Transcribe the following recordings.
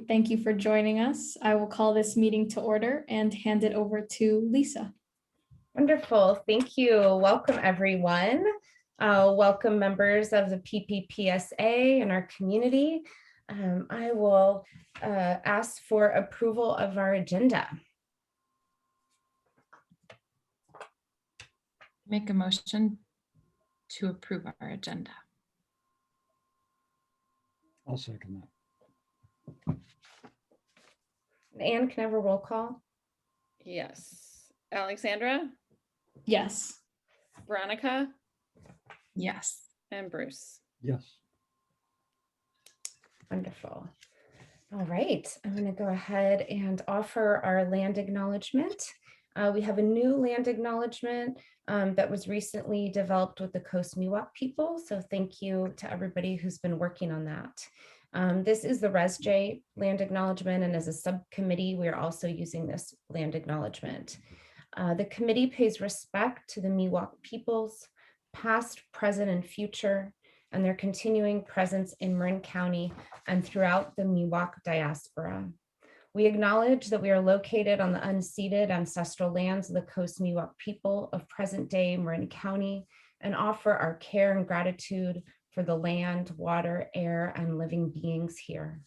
Great, thank you for joining us. I will call this meeting to order and hand it over to Lisa. Wonderful, thank you. Welcome everyone. Welcome members of the PPPSA and our community. I will ask for approval of our agenda. Make a motion to approve our agenda. I'll second that. Anne, can I have a roll call? Yes. Alexandra, Yes. Veronica, Yes. and Bruce. Yes. Wonderful. All right, I'm going to go ahead and offer our land acknowledgement. We have a new land acknowledgement that was recently developed with the Coast Miwok people. So thank you to everybody who's been working on that. This is the ResJ land acknowledgement, and as a subcommittee, we are also using this land acknowledgement. The committee pays respect to the Miwok peoples, past, present, and future, and their continuing presence in Marin County and throughout the Miwok diaspora. We acknowledge that we are located on the unceded ancestral lands of the Coast Miwok people of present-day Marin County and offer our care and gratitude for the land, water, air, and living beings here.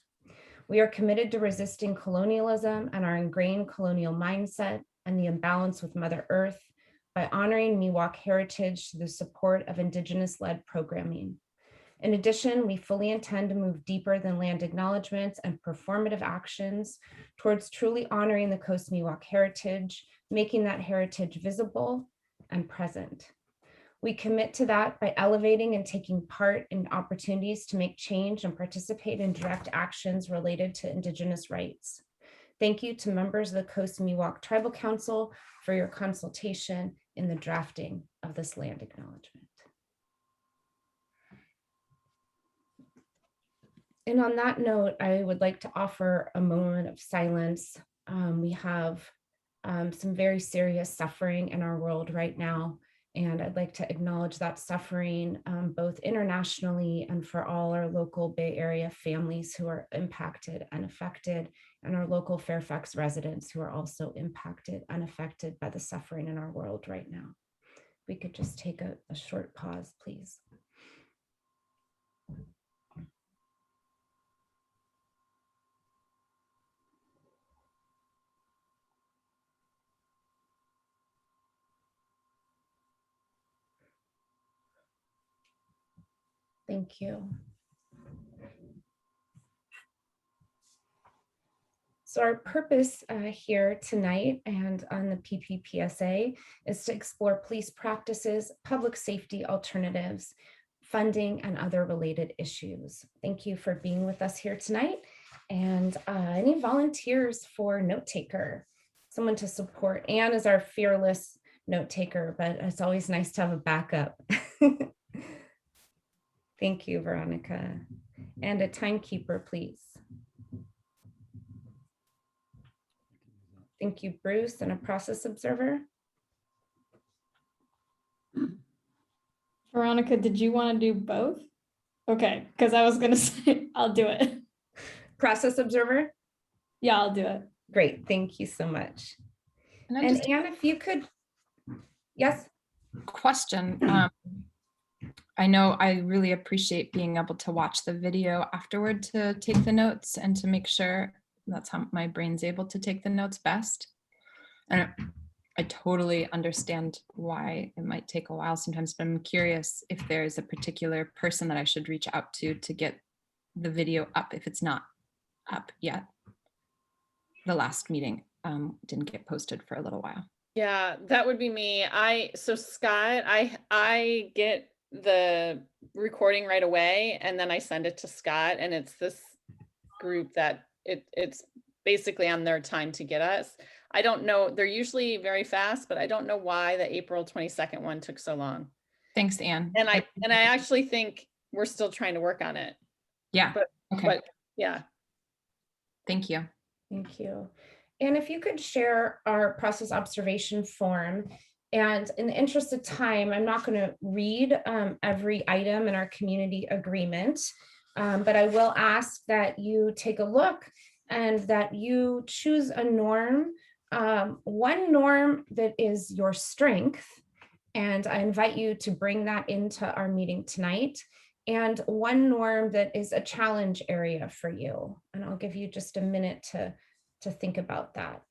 We are committed to resisting colonialism and our ingrained colonial mindset and the imbalance with Mother Earth by honoring Miwok heritage through the support of Indigenous-led programming. In addition, we fully intend to move deeper than land acknowledgements and performative actions towards truly honoring the Coast Miwok heritage, making that heritage visible and present. We commit to that by elevating and taking part in opportunities to make change and participate in direct actions related to Indigenous rights. Thank you to members of the Coast Miwok Tribal Council for your consultation in the drafting of this land acknowledgement. And on that note, I would like to offer a moment of silence. We have some very serious suffering in our world right now, and I'd like to acknowledge that suffering both internationally and for all our local Bay Area families who are impacted and affected, and our local Fairfax residents who are also impacted and affected by the suffering in our world right now. We could just take a short pause, please. Thank you. So our purpose here tonight and on the PPPSA is to explore police practices, public safety alternatives, funding, and other related issues. Thank you for being with us here tonight. And any volunteers for note taker, someone to support. Anne is our fearless note taker, but it's always nice to have a backup. Thank you, Veronica. And a timekeeper, please. Thank you, Bruce, and a process observer. Veronica, did you want to do both? Okay, because I was going to say, I'll do it. Process observer? Yeah, I'll do it. Great, thank you so much. And Anne, if you could, yes? Question. I know I really appreciate being able to watch the video afterward to take the notes and to make sure that's how my brain's able to take the notes best. And I totally understand why it might take a while sometimes, but I'm curious if there's a particular person that I should reach out to get the video up if it's not up yet. The last meeting didn't get posted for a little while. Yeah, that would be me. So Scott, I get the recording right away and then I send it to Scott, and it's this group that it's basically on their time to get us. I don't know, they're usually very fast, but I don't know why the April 22nd one took so long. Thanks, Anne. And I actually think we're still trying to work on it. Yeah. But yeah. Thank you. Thank you. And if you could share our process observation form. And in the interest of time, I'm not going to read every item in our community agreement, but I will ask that you take a look and that you choose a norm, one norm that is your strength. And I invite you to bring that into our meeting tonight. And one norm that is a challenge area for you. And I'll give you just a minute to think about that.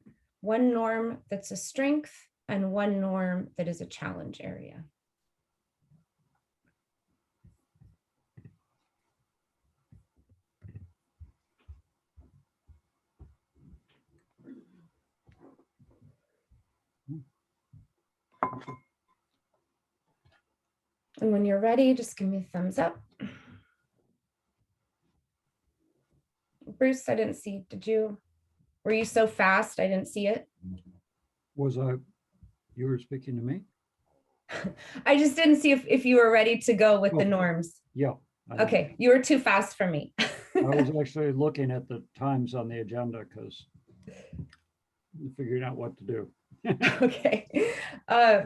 One norm that's a strength and one norm that is a challenge area. And when you're ready, just give me a thumbs up. Bruce, I didn't see, were you so fast? I didn't see it. You were speaking to me? I just didn't see if you were ready to go with the Oh. norms. Yeah. Okay, you were too fast for me. I was actually looking at the times on the agenda because figuring out what to do. Okay,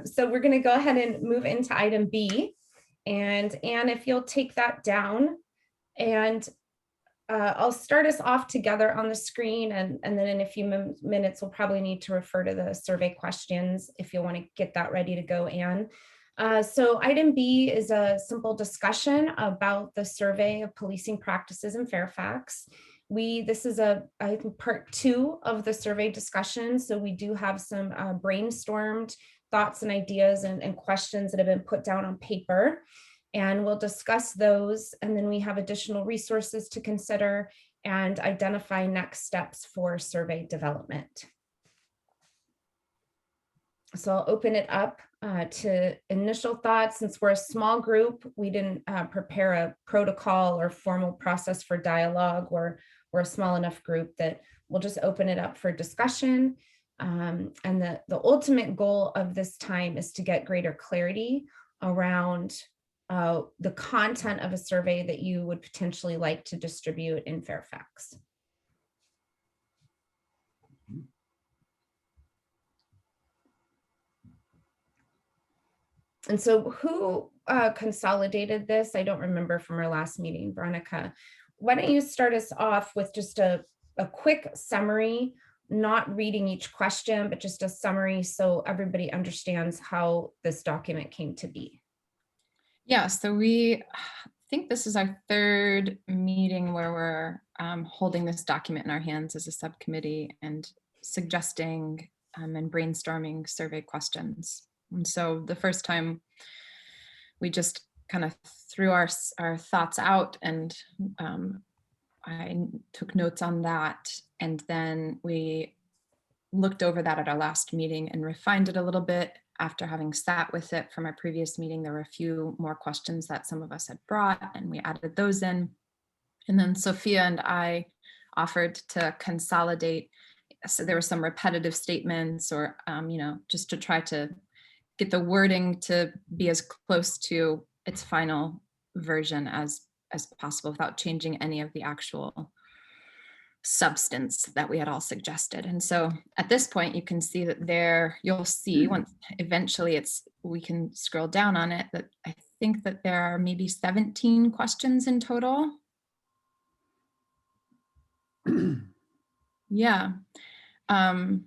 so we're going to go ahead and move into item B. And Anne, if you'll take that down, and I'll start us off together on the screen, and then in a few minutes, we'll probably need to refer to the survey questions if you want to get that ready to go, Anne. So item B is a simple discussion about the survey of policing practices in Fairfax. This is I think part 2 of the survey discussion. So we do have some brainstormed thoughts and ideas and questions that have been put down on paper. And we'll discuss those. And then we have additional resources to consider and identify next steps for survey development. So I'll open it up to initial thoughts. Since we're a small group, we didn't prepare a protocol or formal process for dialogue. We're a small enough group that we'll just open it up for discussion. And the ultimate goal of this time is to get greater clarity around the content of a survey that you would potentially like to distribute in Fairfax. And so who consolidated this? I don't remember from our last meeting. Veronica, why don't you start us off with just a quick summary, not reading each question, but just a summary so everybody understands how this document came to be. Yeah, so I think this is our 3rd meeting where we're holding this document in our hands as a subcommittee and suggesting and brainstorming survey questions. And so the first time we just kind of threw our thoughts out, and I took notes on that. And then we looked over that at our last meeting and refined it a little bit. After having sat with it from our previous meeting, there were a few more questions that some of us had brought, and we added those in. And then Sophia and I offered to consolidate. So there were some repetitive statements, or just to try to get the wording to be as close to its final version as possible without changing any of the actual substance that we had all suggested. And so at this point, you can see that you'll see once eventually we can scroll down on it, that I think that there are maybe 17 questions in total. Yeah. And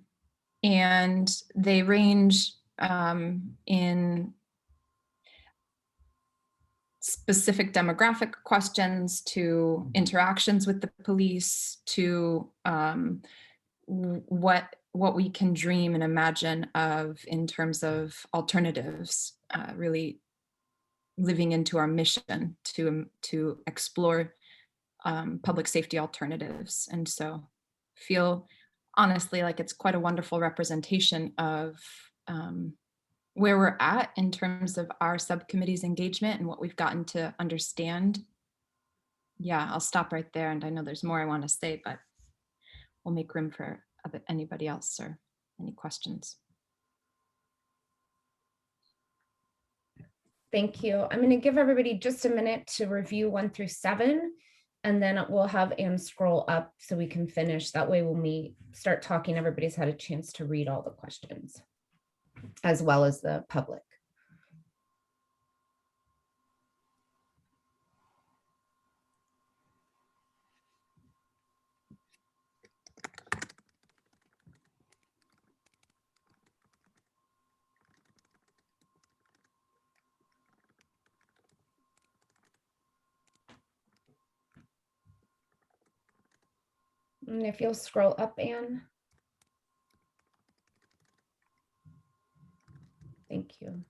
they range in specific demographic questions to interactions with the police to what we can dream and imagine of in terms of alternatives, really living into our mission to explore public safety alternatives. And so feel honestly like it's quite a wonderful representation of where we're at in terms of our subcommittee's engagement and what we've gotten to understand. Yeah, I'll stop right there. And I know there's more I want to say, but we'll make room for anybody else or any questions. Thank you. I'm going to give everybody just a minute to review 1 through 7, and then we'll have Anne scroll up so we can finish. That way when we start talking, everybody's had a chance to read all the questions, as well as the public. And if you'll scroll up, Anne. Thank you.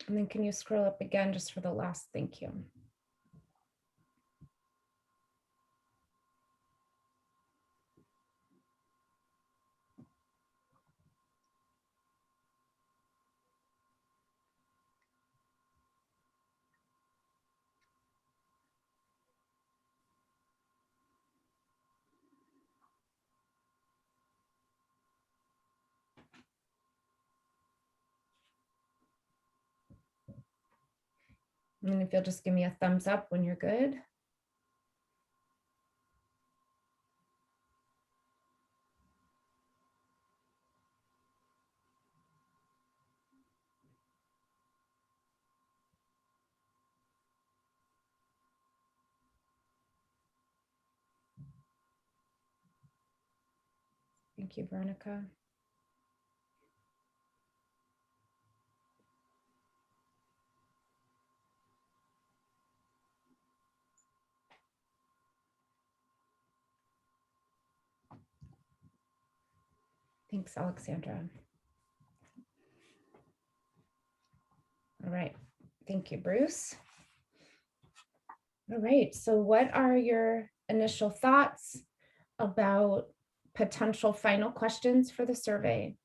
And then can you scroll up again just for the last, thank you. And if you'll just give me a thumbs up when you're good. Thank you, Veronica. Thanks, Alexandra. All right, thank you, Bruce. All right, so what are your initial thoughts about potential final questions for the survey?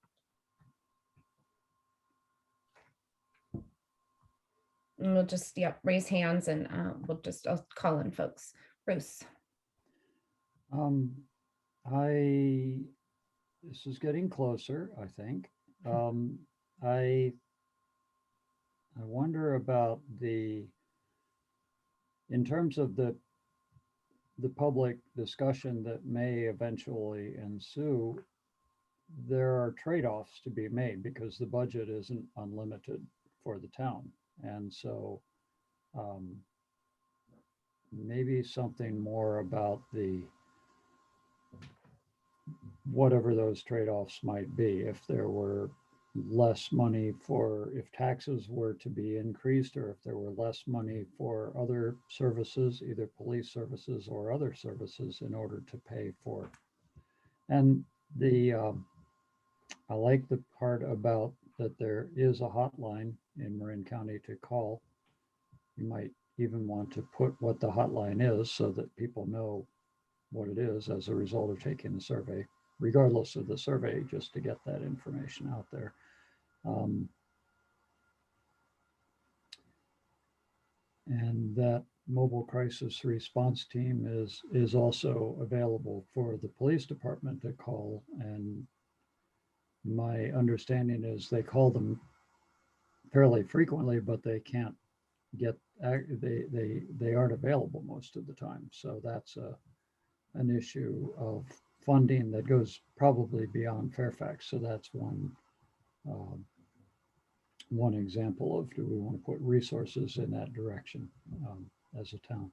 And we'll just, raise hands and I'll call in folks. Bruce. This is getting closer, I think. I wonder about in terms of the public discussion that may eventually ensue, there are trade-offs to be made because the budget isn't unlimited for the town. And so maybe something more about whatever those trade-offs might be. If there were less money if taxes were to be increased, or if there were less money for other services, either police services or other services, in order to pay for. And I like the part about that there is a hotline in Marin County to call. You might even want to put what the hotline is so that people know what it is as a result of taking the survey, regardless of the survey, just to get that information out there. And that mobile crisis response team is also available for the police department to call. And my understanding is they call them fairly frequently, but they can't get, they aren't available most of the time. So that's an issue of funding that goes probably beyond Fairfax. So that's one example of, do we want to put resources in that direction as a town?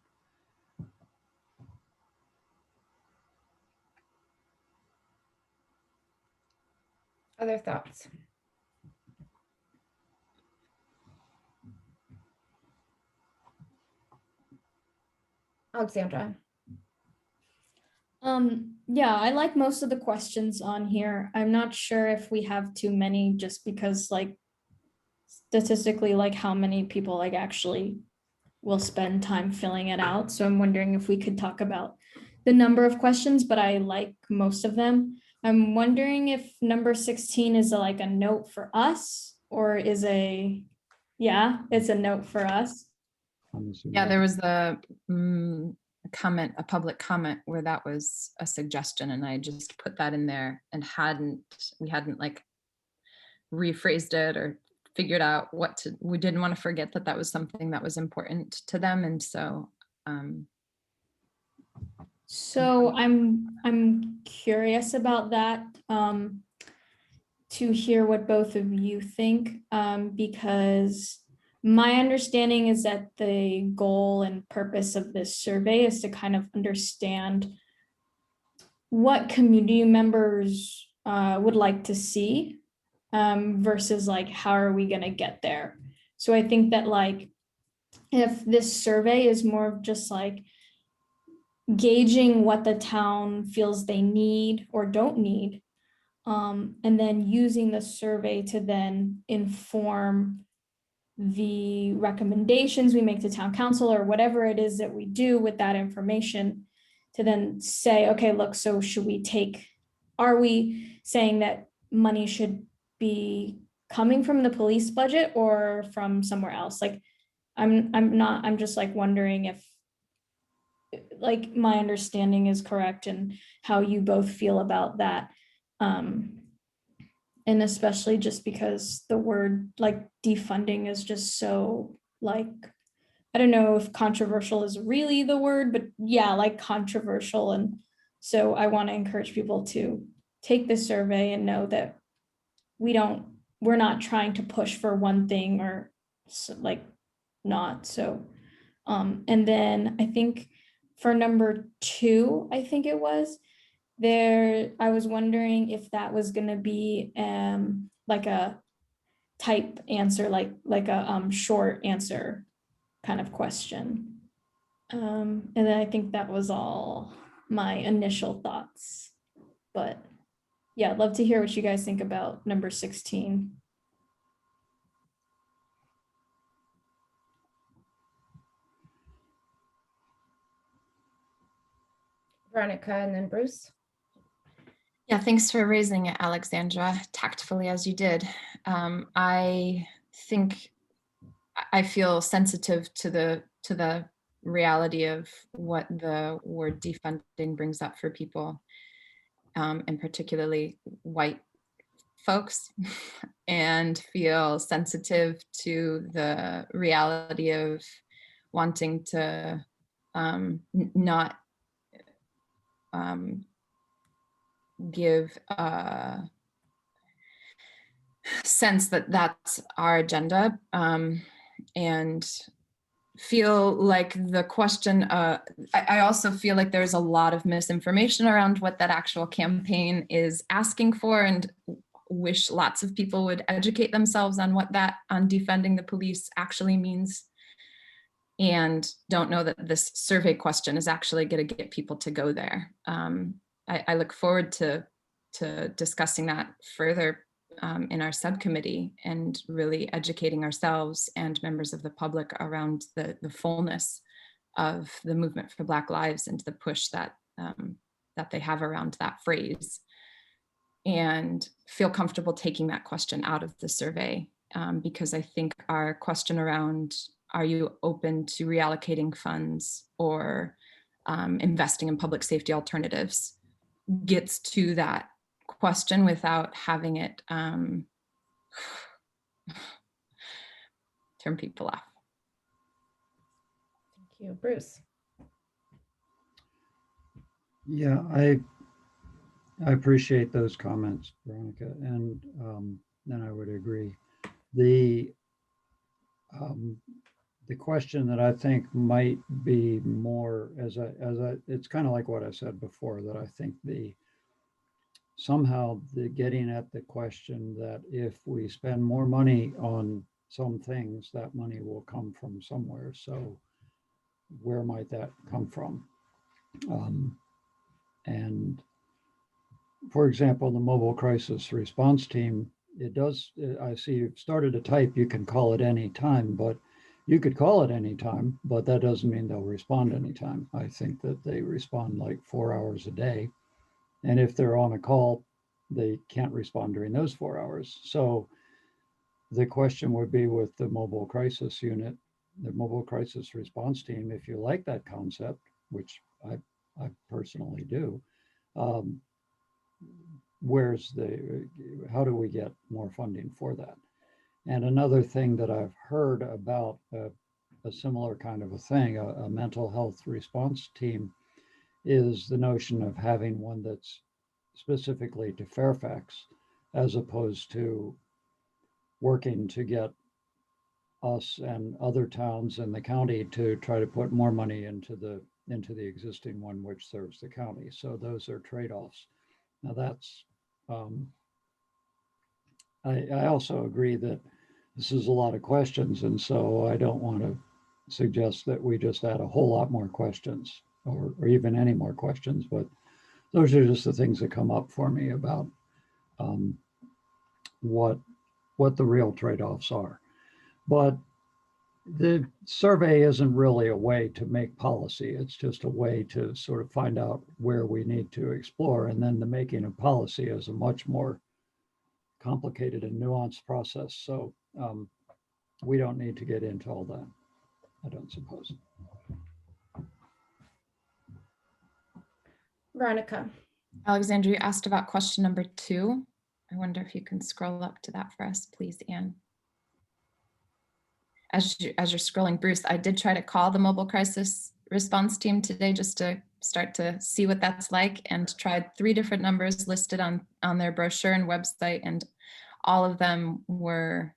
Other thoughts? Alexandra. Yeah, I like most of the questions on here. I'm not sure if we have too many, just because like statistically, like how many people like actually will spend time filling it out. So I'm wondering if we could talk about the number of questions, but I like most of them. I'm wondering if number 16 is like a note for us, or is it's a note for us. Yeah, there was a comment, a public comment where that was a suggestion, and I just put that in there and we hadn't like rephrased it or figured out we didn't want to forget that was something that was important to them. And so So I'm curious about that, to hear what both of you think, because my understanding is that the goal and purpose of this survey is to kind of understand what community members would like to see, versus like, how are we gonna get there? So I think that like, if this survey is more of just like gauging what the town feels they need or don't need, and then using the survey to then inform the recommendations we make to town council or whatever it is that we do with that information, to then say, okay, look, so are we saying that money should be coming from the police budget or from somewhere else? Like, I'm just like wondering if like my understanding is correct and how you both feel about that. And especially just because the word like defunding is just so like, I don't know if controversial is really the word, but yeah, like controversial. And so I want to encourage people to take this survey and know that we're not trying to push for one thing or like not. So, and then I think for number 2, I think it was, I was wondering if that was gonna be like a type answer, like a short answer kind of question. And then I think that was all my initial thoughts. But yeah, I'd love to hear what you guys think about number 16. Veronica and then Bruce. Yeah, thanks for raising it, Alexandra, tactfully as you did. I think I feel sensitive to the reality of what the word defunding brings up for people, and particularly white folks, and feel sensitive to the reality of wanting to not give a sense that that's our agenda, and feel like the question, I also feel like there's a lot of misinformation around what that actual campaign is asking for, and wish lots of people would educate themselves on what that on defunding the police actually means, and don't know that this survey question is actually going to get people to go there. I look forward to discussing that further in our subcommittee, and really educating ourselves and members of the public around the fullness of the movement for Black lives and the push that that they have around that phrase, and feel comfortable taking that question out of the survey, because I think our question around, are you open to reallocating funds or investing in public safety alternatives, gets to that question without having it turn people off. Thank you, Bruce. Yeah, I appreciate those comments, Veronica, and I would agree. The question that I think might be more it's kind of like what I said before, that I think somehow the getting at the question that if we spend more money on some things, that money will come from somewhere. So where might that come from? And for example, the mobile crisis response team, I see you've started to type, you can call it any time, but you could call it any time, but that doesn't mean they'll respond anytime. I think that they respond like 4 hours a day. And if they're on a call, they can't respond during those 4 hours. So the question would be with the mobile crisis unit, the mobile crisis response team, if you like that concept, which I personally do, how do we get more funding for that? And another thing that I've heard about a similar kind of a thing, a mental health response team, is the notion of having one that's specifically to Fairfax, as opposed to working to get us and other towns in the county to try to put more money into the existing one which serves the county. So those are trade-offs. Now that's I also agree that this is a lot of questions, and so I don't want to suggest that we just add a whole lot more questions or even any more questions, but those are just the things that come up for me about what the real trade-offs are. But the survey isn't really a way to make policy. It's just a way to sort of find out where we need to explore. And then the making of policy is a much more complicated and nuanced process. So we don't need to get into all that, I don't suppose. Veronica. Alexandra, you asked about question number 2. I wonder if you can scroll up to that for us, please, Anne. As you're scrolling, Bruce, I did try to call the mobile crisis response team today just to start to see what that's like, and tried 3 different numbers listed on their brochure and website, and all of them were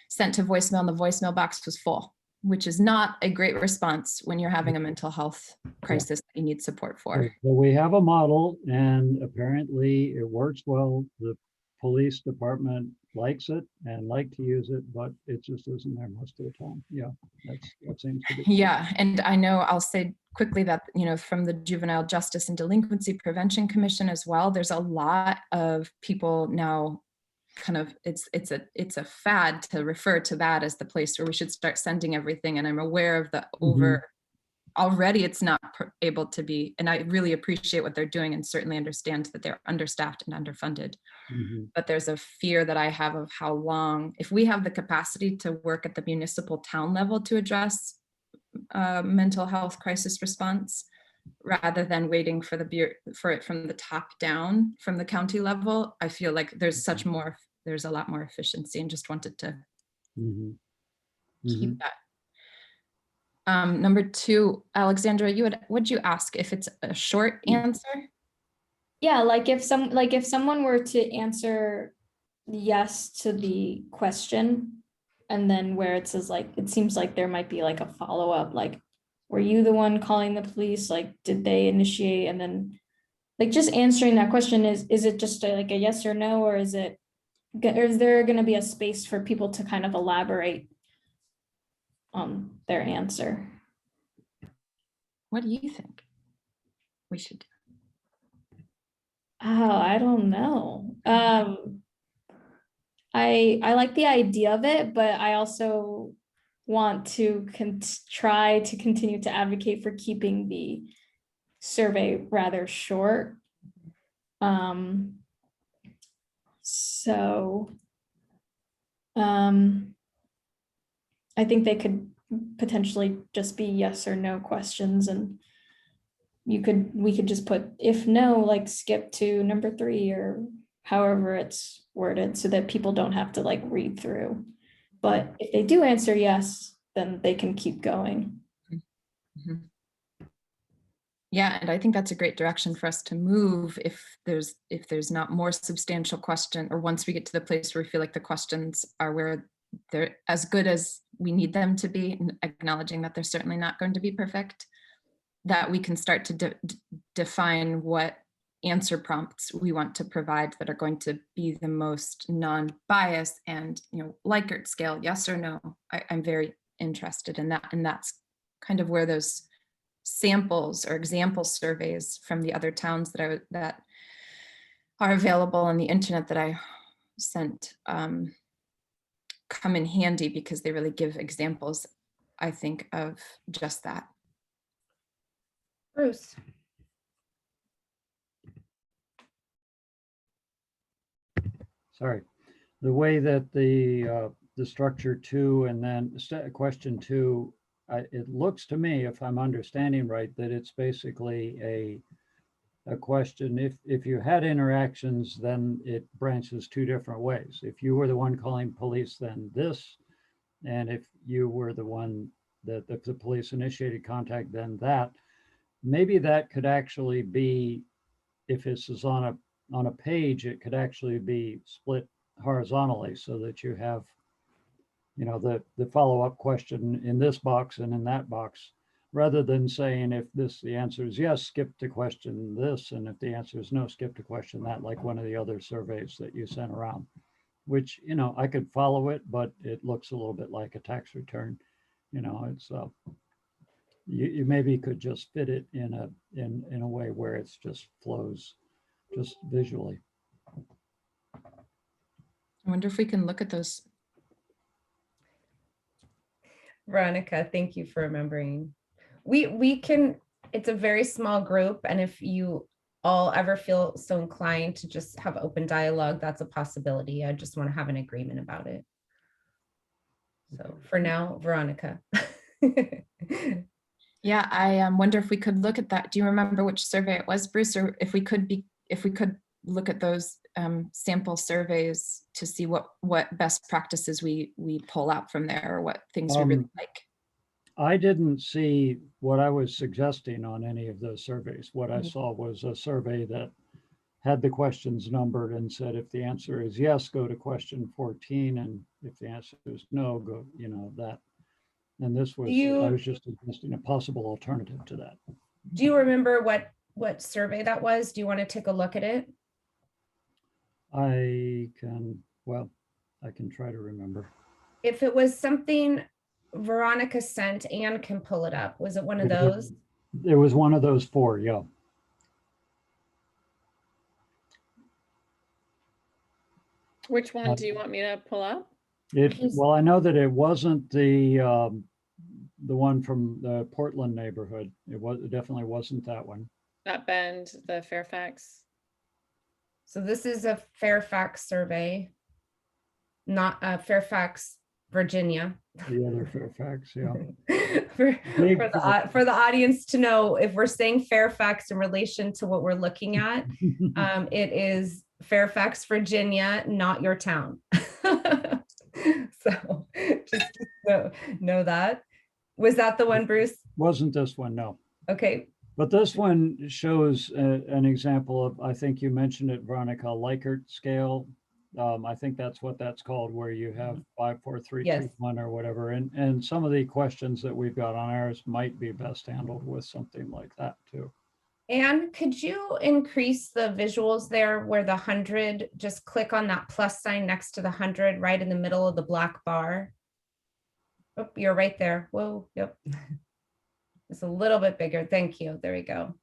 sent to voicemail, and the voicemail box was full, which is not a great response when you're having a mental health crisis that you need support for. So we have a model, and apparently it works well. The police department likes it and like to use it, but it just isn't there most of the time. Yeah, that seems to be. Yeah, and I know I'll say quickly that, you know, from the Juvenile Justice and Delinquency Prevention Commission as well, there's a lot of people now kind of, it's a fad to refer to that as the place where we should start sending everything. And I'm aware of the already it's not able to be, and I really appreciate what they're doing and certainly understand that they're understaffed and underfunded. But there's a fear that I have of how long, if we have the capacity to work at the municipal town level to address mental health crisis response, rather than waiting for it from the top down from the county level, I feel like there's a lot more efficiency, and just wanted to keep that. Number 2, Alexandra, would you ask if it's a short answer? Yeah, like if someone were to answer yes to the question, and then where it says like, it seems like there might be like a follow-up, like, were you the one calling the police? Like, did they initiate? And then like just answering that question, is it just like a yes or no, or is there going to be a space for people to kind of elaborate on their answer? What do you think we should do? Oh, I don't know. I like the idea of it, but I also want to try to continue to advocate for keeping the survey rather short. So I think they could potentially just be yes or no questions, and we could just put, if no, like skip to number 3 or however it's worded, so that people don't have to like read through. But if they do answer yes, then they can keep going. Yeah, and I think that's a great direction for us to move if there's not more substantial question, or once we get to the place where we feel like the questions are where they're as good as we need them to be, and acknowledging that they're certainly not going to be perfect, that we can start to define what answer prompts we want to provide that are going to be the most non-biased and, you know, Likert scale, yes or no. I'm very interested in that, and that's kind of where those samples or example surveys from the other towns that are available on the internet that I sent come in handy, because they really give examples, I think, of just that. Bruce. Sorry. The way that the structure 2 and then question 2, it looks to me, if I'm understanding right, that it's basically a question. If you had interactions, then it branches 2 different ways. If you were the one calling police, then this, and if you were the one that if the police initiated contact, then that. maybe that could actually be, if this is on a page, it could actually be split horizontally so that you have, you know, the follow-up question in this box and in that box, rather than saying if the answer is yes, skip to question this, and if the answer is no, skip to question that, like one of the other surveys that you sent around, which, you know, I could follow it, but it looks a little bit like a tax return. You know, it's you maybe could just fit it in a way where it's just flows just visually. I wonder if we can look at those. Veronica, thank you for remembering. We can, it's a very small group, and if you all ever feel so inclined to just have open dialogue, that's a possibility. I just want to have an agreement about it. So for now, Veronica. Yeah, I wonder if we could look at that. Do you remember which survey it was, Bruce? Or if we could look at those sample surveys to see what best practices we pull out from there, or what things we really like. I didn't see what I was suggesting on any of those surveys. What I saw was a survey that had the questions numbered and said, if the answer is yes, go to question 14. And if the answer is no, go, you know, that. And this was, I was just suggesting a possible alternative to that. Do you remember what survey that was? Do you want to take a look at it? I can try to remember. If it was something Veronica sent, Anne can pull it up. Was it one of those? It was one of those 4, yeah. Which one do you want me to pull up? Well, I know that it wasn't the one from the Portland neighborhood. It definitely wasn't that one. Not Bend, the Fairfax. So this is a Fairfax survey, not Fairfax, Virginia. The other Fairfax, yeah. for the audience to know, if we're saying Fairfax in relation to what we're looking at, it is Fairfax, Virginia, not your town. So just know that. Was that the one, Bruce? Wasn't this one, no. Okay. But this one shows an example of, I think you mentioned it, Veronica, Likert scale. I think that's what that's called, where you have 5, 4, 3, 2, 1 or whatever. And some of the questions that we've got on ours might be best handled with something like that too. Anne, could you increase the visuals there where the 100, just click on that plus sign next to the 100 right in the middle of the black bar? Oh, you're right there. Whoa, yep. It's a little bit bigger. Thank you. There we go.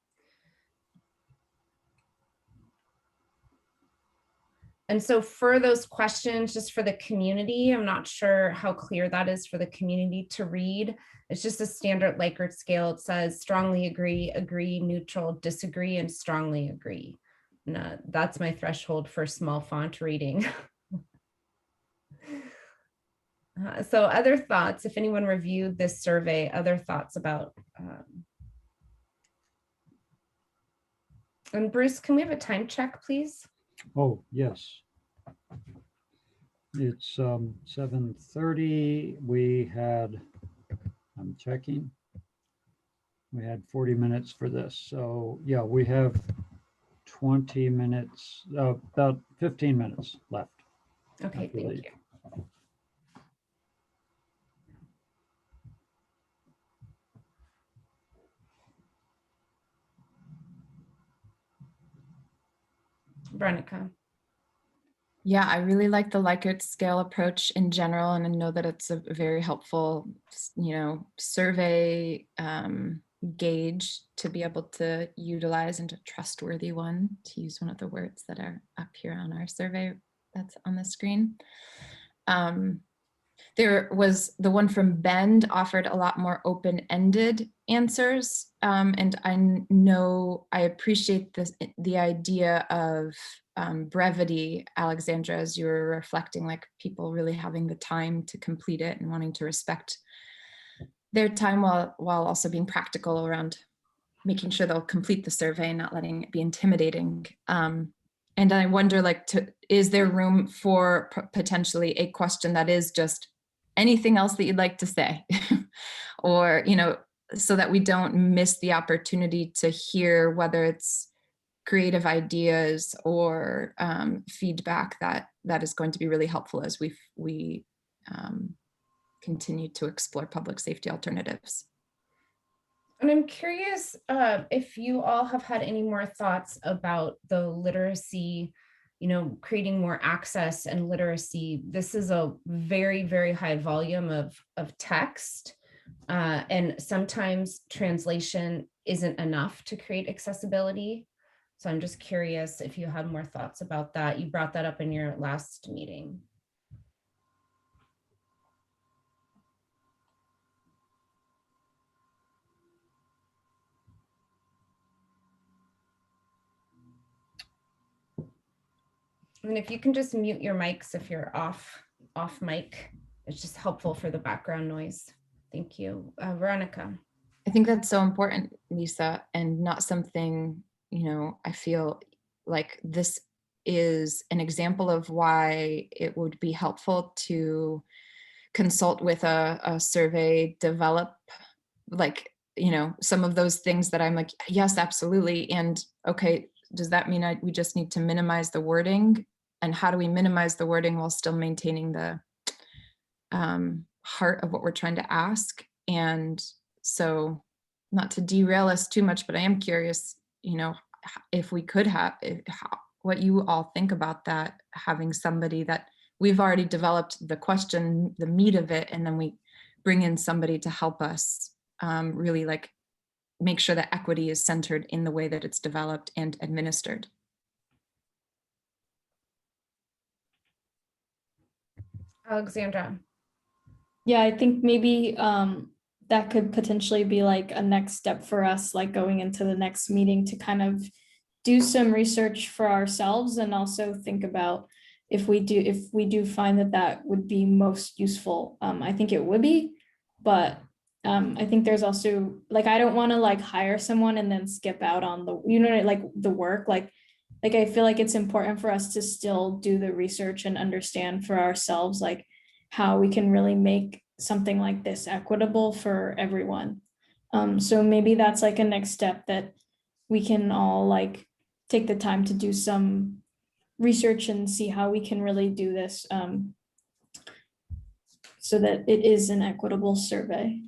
And so for those questions, just for the community, I'm not sure how clear that is for the community to read. It's just a standard Likert scale. It says strongly agree, agree, neutral, disagree, and strongly agree. And that's my threshold for small font reading. So other thoughts, if anyone reviewed this survey, other thoughts about, and Bruce, can we have a time check, please? Oh, yes. It's 7:30. We had, I'm checking, we had 40 minutes for this. So yeah, we have 20 minutes, about 15 minutes left. Okay, thank you. Veronica. Yeah, I really like the Likert scale approach in general, and I know that it's a very helpful, you know, survey gauge to be able to utilize, and a trustworthy one, to use one of the words that are up here on our survey that's on the screen. There was the one from Bend offered a lot more open-ended answers. And I know I appreciate this, the idea of brevity, Alexandra, as you were reflecting, like people really having the time to complete it and wanting to respect their time while also being practical around making sure they'll complete the survey and not letting it be intimidating. And I wonder, like, is there room for potentially a question that is just anything else that you'd like to say? Or, you know, so that we don't miss the opportunity to hear whether it's creative ideas or feedback that is going to be really helpful as we continue to explore public safety alternatives. And I'm curious if you all have had any more thoughts about the literacy, creating more access and literacy. This is a very, very high volume of text. And sometimes translation isn't enough to create accessibility. So I'm just curious if you had more thoughts about that. You brought that up in your last meeting. And if you can just mute your mics if you're off mic, it's just helpful for the background noise. Thank you. Veronica. I think that's so important, Lisa, and not something, I feel like this is an example of why it would be helpful to consult with a survey, develop some of those things that I'm like, yes, absolutely. And okay, does that mean we just need to minimize the wording? And how do we minimize the wording while still maintaining the heart of what we're trying to ask? And so, not to derail us too much, but I am curious, if we could have, what you all think about that, having somebody that we've already developed the question, the meat of it, and then we bring in somebody to help us really make sure that equity is centered in the way that it's developed and administered. Alexandra. Yeah, I think maybe that could potentially be like a next step for us, like going into the next meeting to kind of do some research for ourselves and also think about if we do find that would be most useful. I think it would be, but I think there's also I don't want to hire someone and then skip out on the work. I feel like it's important for us to still do the research and understand for ourselves how we can really make something like this equitable for everyone. So maybe that's a next step that we can all take the time to do some research and see how we can really do this so that it is an equitable survey.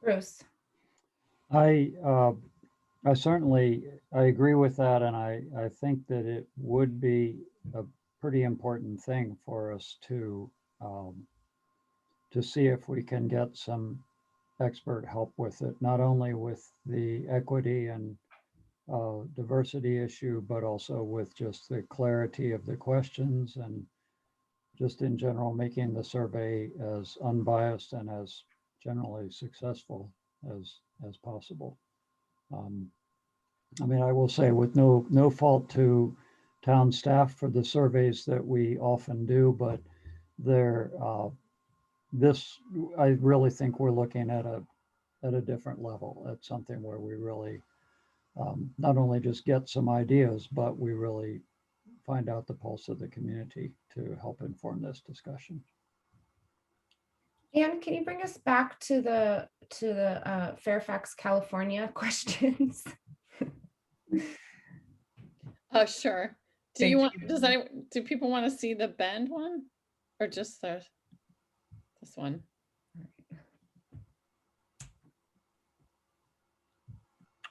Bruce. I certainly agree with that, and I think that it would be a pretty important thing for us to see if we can get some expert help with it, not only with the equity and diversity issue, but also with just the clarity of the questions and just in general making the survey as unbiased and as generally successful as possible. I mean, I will say with no fault to town staff for the surveys that we often do, but I really think we're looking at a different level, at something where we really not only just get some ideas, but we really find out the pulse of the community to help inform this discussion. Anne, can you bring us back to the Fairfax, California questions? Oh, sure. Do people want to see the Bend one or just this one?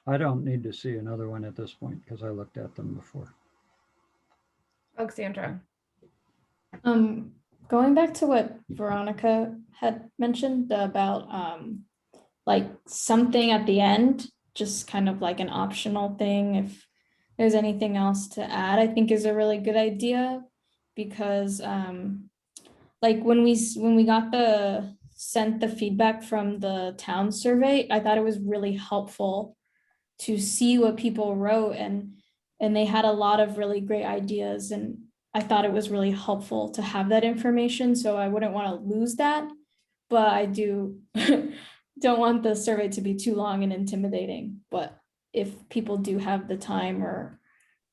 I don't need to see another one at this point because I looked at them before. Alexandra. Going back to what Veronica had mentioned about something at the end, just kind of like an optional thing, if there's anything else to add, I think is a really good idea, because when we got sent the feedback from the town survey, I thought it was really helpful to see what people wrote, and they had a lot of really great ideas, and I thought it was really helpful to have that information, so I wouldn't want to lose that, but I don't want the survey to be too long and intimidating. But if people do have the time or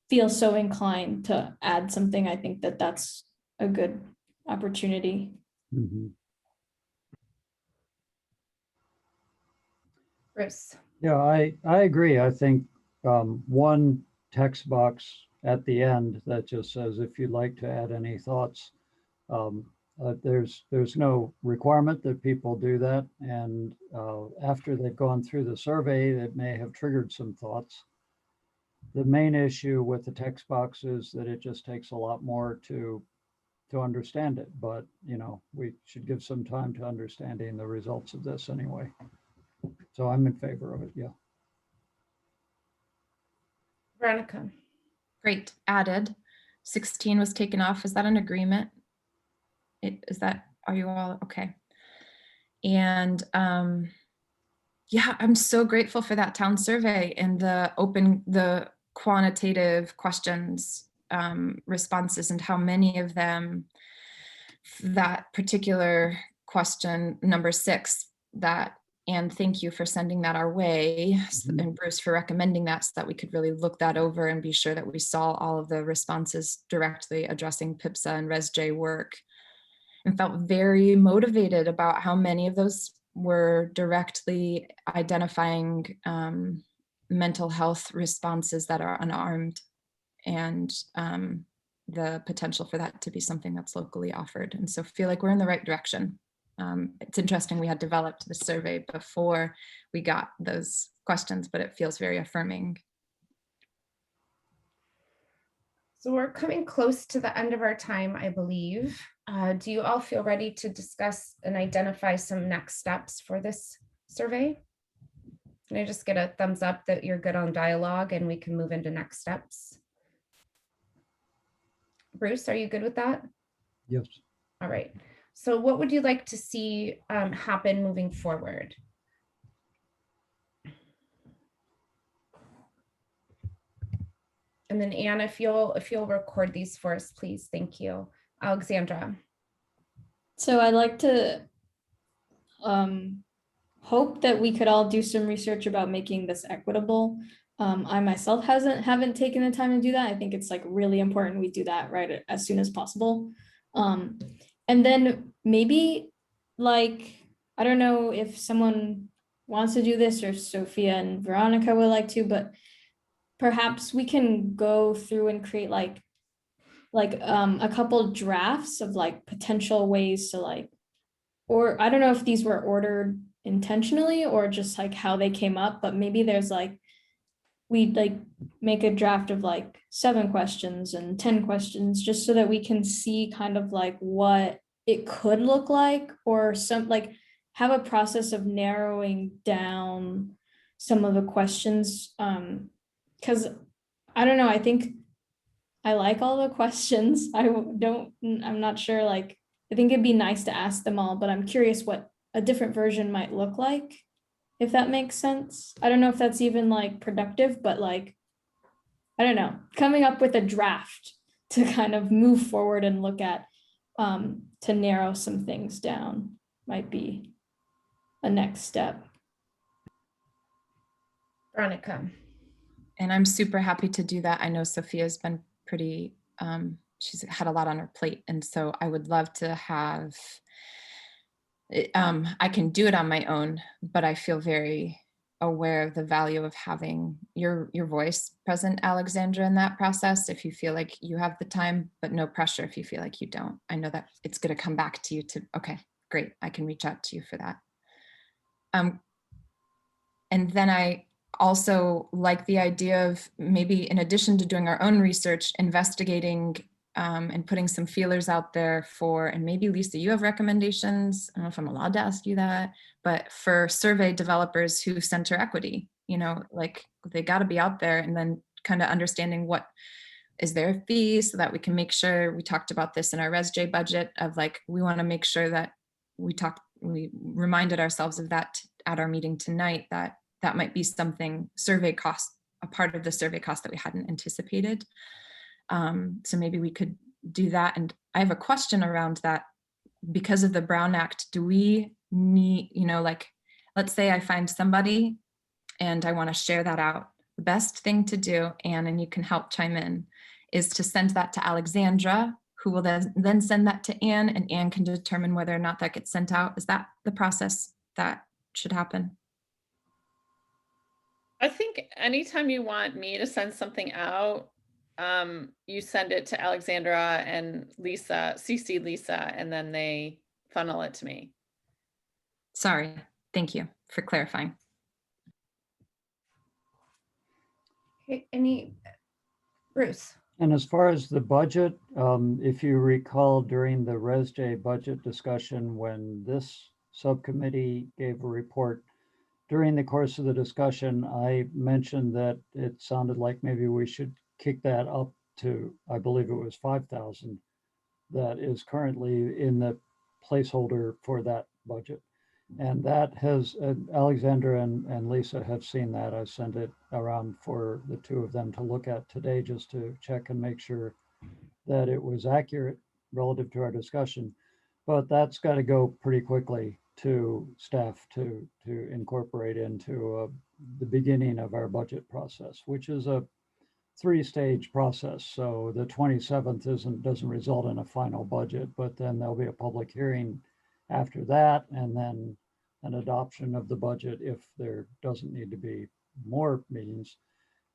feel so inclined to add something, I think that's a good opportunity. Mm-hmm. Bruce. Yeah, I agree. I think one text box at the end that just says, if you'd like to add any thoughts, there's no requirement that people do that. And after they've gone through the survey, it may have triggered some thoughts. The main issue with the text box is that it just takes a lot more to understand it. But, you know, we should give some time to understanding the results of this anyway. So I'm in favor of it, yeah. Veronica. Great, added. 16 was taken off. Is that an agreement? Are you all okay? And yeah, I'm so grateful for that town survey and the quantitative questions, responses, and how many of them, that particular question, number 6, and thank you for sending that our way, and Bruce for recommending that, so that we could really look that over and be sure that we saw all of the responses directly addressing PPPSA and ResJ work, and felt very motivated about how many of those were directly identifying mental health responses that are unarmed, and the potential for that to be something that's locally offered. And so feel like we're in the right direction. It's interesting, we had developed the survey before we got those questions, but it feels very affirming. So we're coming close to the end of our time, I believe. Do you all feel ready to discuss and identify some next steps for this survey? Can I just get a thumbs up that you're good on dialogue and we can move into next steps? Bruce, are you good with that? Yes. All right. So what would you like to see happen moving forward? And then Anne, if you'll record these for us, please. Thank you. Alexandra. So I'd like to hope that we could all do some research about making this equitable. I myself haven't taken the time to do that. I think it's like really important we do that right as soon as possible. And then maybe, like, I don't know if someone wants to do this or Sophia and Veronica would like to, but perhaps we can go through and create like a couple drafts of like potential ways to like, or I don't know if these were ordered intentionally or just like how they came up, but maybe there's like, we'd like make a draft of like 7 questions and 10 questions, just so that we can see kind of like what it could look like, or some like have a process of narrowing down some of the questions. Because I don't know, I think I like all the questions. I'm not sure, like, I think it'd be nice to ask them all, but I'm curious what a different version might look like, if that makes sense. I don't know if that's even like productive, but like, I don't know, coming up with a draft to kind of move forward and look at, to narrow some things down might be a next step. Veronica. And I'm super happy to do that. I know Sophia's been pretty, she's had a lot on her plate. And so I would love to have, I can do it on my own, but I feel very aware of the value of having your voice present, Alexandra, in that process. If you feel like you have the time, but no pressure if you feel like you don't. I know that it's going to come back to you to, okay, great, I can reach out to you for that. And then I also like the idea of maybe, in addition to doing our own research, investigating and putting some feelers out there for, and maybe Lisa, you have recommendations, I don't know if I'm allowed to ask you that, but for survey developers who center equity, you know, like they got to be out there, and then kind of understanding what is their fee, so that we can make sure, we talked about this in our ResJ budget, of like, we want to make sure that we reminded ourselves of that at our meeting tonight, that might be something, survey cost, a part of the survey cost that we hadn't anticipated. So maybe we could do that. And I have a question around that. Because of the Brown Act, do we need, you know, like, let's say I find somebody and I want to share that out. The best thing to do, Anne, and you can help chime in, is to send that to Alexandra, who will then send that to Anne, and Anne can determine whether or not that gets sent out. Is that the process that should happen? I think anytime you want me to send something out, you send it to Alexandra and Lisa, CC Lisa, and then they funnel it to me. Sorry. Thank you for clarifying. Okay, Bruce? And as far as the budget, if you recall during the ResJ budget discussion, when this subcommittee gave a report, during the course of the discussion, I mentioned that it sounded like maybe we should kick that up to, I believe it was 5,000, that is currently in the placeholder for that budget. And that has, Alexandra and Lisa have seen that. I sent it around for the two of them to look at today, just to check and make sure that it was accurate relative to our discussion. But that's got to go pretty quickly to staff to incorporate into the beginning of our budget process, which is a 3-stage process. So the 27th doesn't result in a final budget, but then there'll be a public hearing after that, and then an adoption of the budget if there doesn't need to be more meetings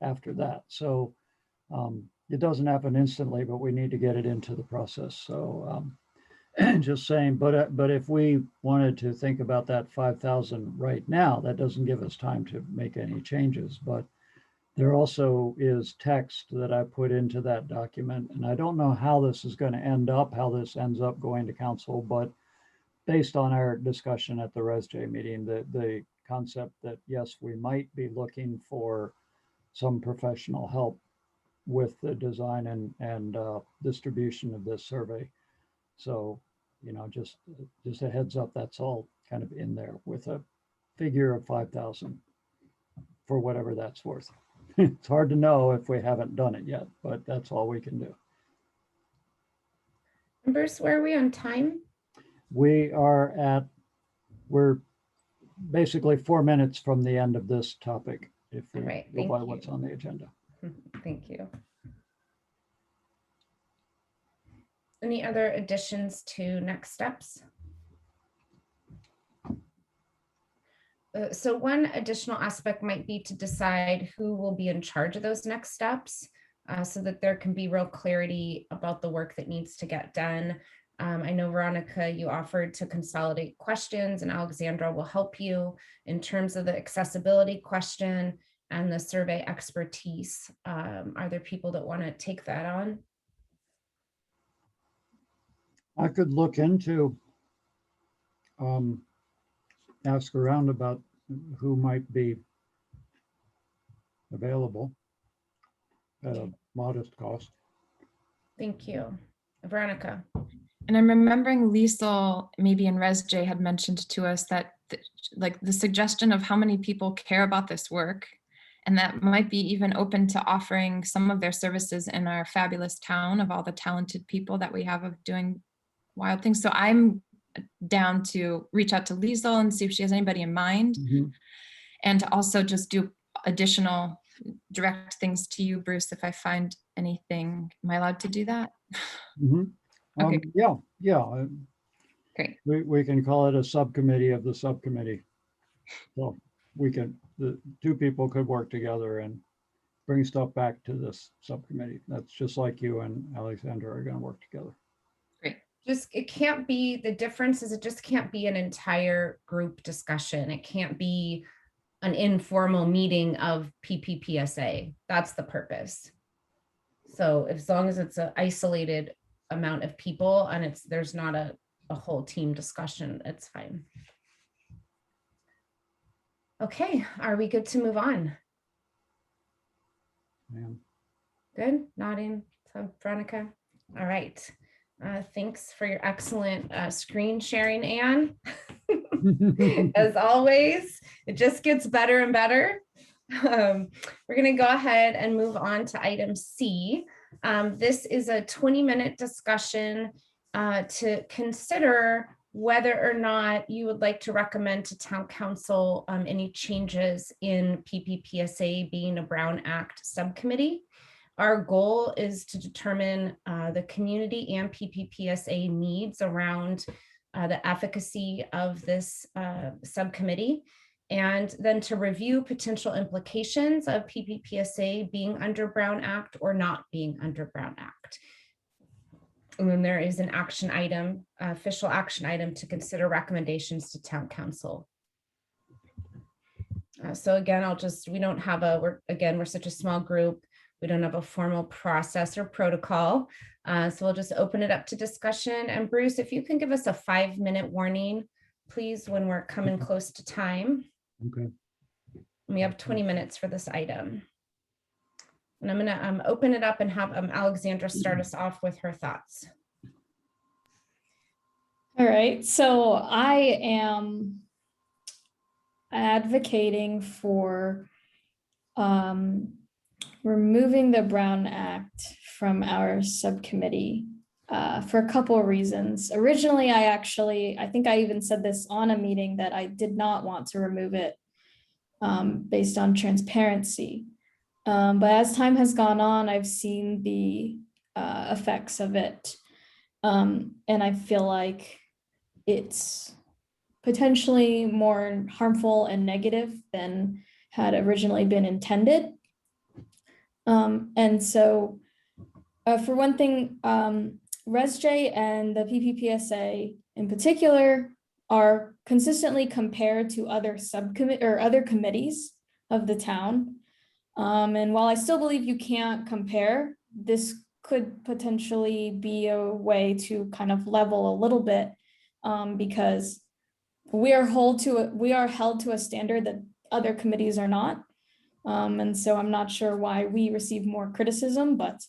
after that. So it doesn't happen instantly, but we need to get it into the process. So just saying, but if we wanted to think about that 5,000 right now, that doesn't give us time to make any changes. But there also is text that I put into that document, and I don't know how this is going to end up, how this ends up going to council, but based on our discussion at the ResJ meeting, the concept that yes, we might be looking for some professional help with the design and distribution of this survey. So, you know, just a heads up, that's all kind of in there with a figure of 5,000 for whatever that's worth. It's hard to know if we haven't done it yet, but that's all we can do. Bruce, where are we on time? We're basically 4 minutes from the end of this topic, if we All right, go thank by you. what's on the agenda. Thank you. Any other additions to next steps? So one additional aspect might be to decide who will be in charge of those next steps, so that there can be real clarity about the work that needs to get done. I know, Veronica, you offered to consolidate questions, and Alexandra will help you in terms of the accessibility question and the survey expertise. Are there people that want to take that on? I could look into, ask around about who might be available at a modest cost. Thank you. Veronica. And I'm remembering Liesl, maybe in ResJ, had mentioned to us that like the suggestion of how many people care about this work, and that might be even open to offering some of their services in our fabulous town of all the talented people that we have of doing wild things. So I'm down to reach out to Liesl and see if she has anybody in mind, and to also just do additional direct things to you, Bruce, if I find anything. Am I allowed to do that? Okay. Yeah. Great. We can call it a subcommittee of the subcommittee. So the two people could work together and bring stuff back to this subcommittee. That's just like you and Alexandra are going to work together. Great. It can't be, the difference is it just can't be an entire group discussion. It can't be an informal meeting of PPPSA. That's the purpose. So as long as it's an isolated amount of people and there's not a whole team discussion, it's fine. Okay, are we good to move on? Good, nodding. So Veronica, all right. Thanks for your excellent screen sharing, Anne. As always, it just gets better and better. We're going to go ahead and move on to item C. This is a 20-minute discussion to consider whether or not you would like to recommend to town council any changes in PPPSA being a Brown Act subcommittee. Our goal is to determine the community and PPPSA needs around the efficacy of this subcommittee. and then to review potential implications of PPPSA being under Brown Act or not being under Brown Act. And then there is an action item, official action item to consider recommendations to town council. So again, we don't have we're such a small group. We don't have a formal process or protocol. So we'll just open it up to discussion. And Bruce, if you can give us a 5-minute warning, please, when we're coming close to time. Okay. We have 20 minutes for this item. And I'm gonna open it up and have Alexandra start us off with her thoughts. All right, so I am advocating for removing the Brown Act from our subcommittee for a couple of reasons. Originally, I think I even said this on a meeting that I did not want to remove it based on transparency. But as time has gone on, I've seen the effects of it. And I feel like it's potentially more harmful and negative than had originally been intended. And so for one thing, ResJ and the PPPSA in particular are consistently compared to other other committees of the town. And while I still believe you can't compare, this could potentially be a way to kind of level a little bit, because we are held to a standard that other committees are not. And so I'm not sure why we receive more criticism, but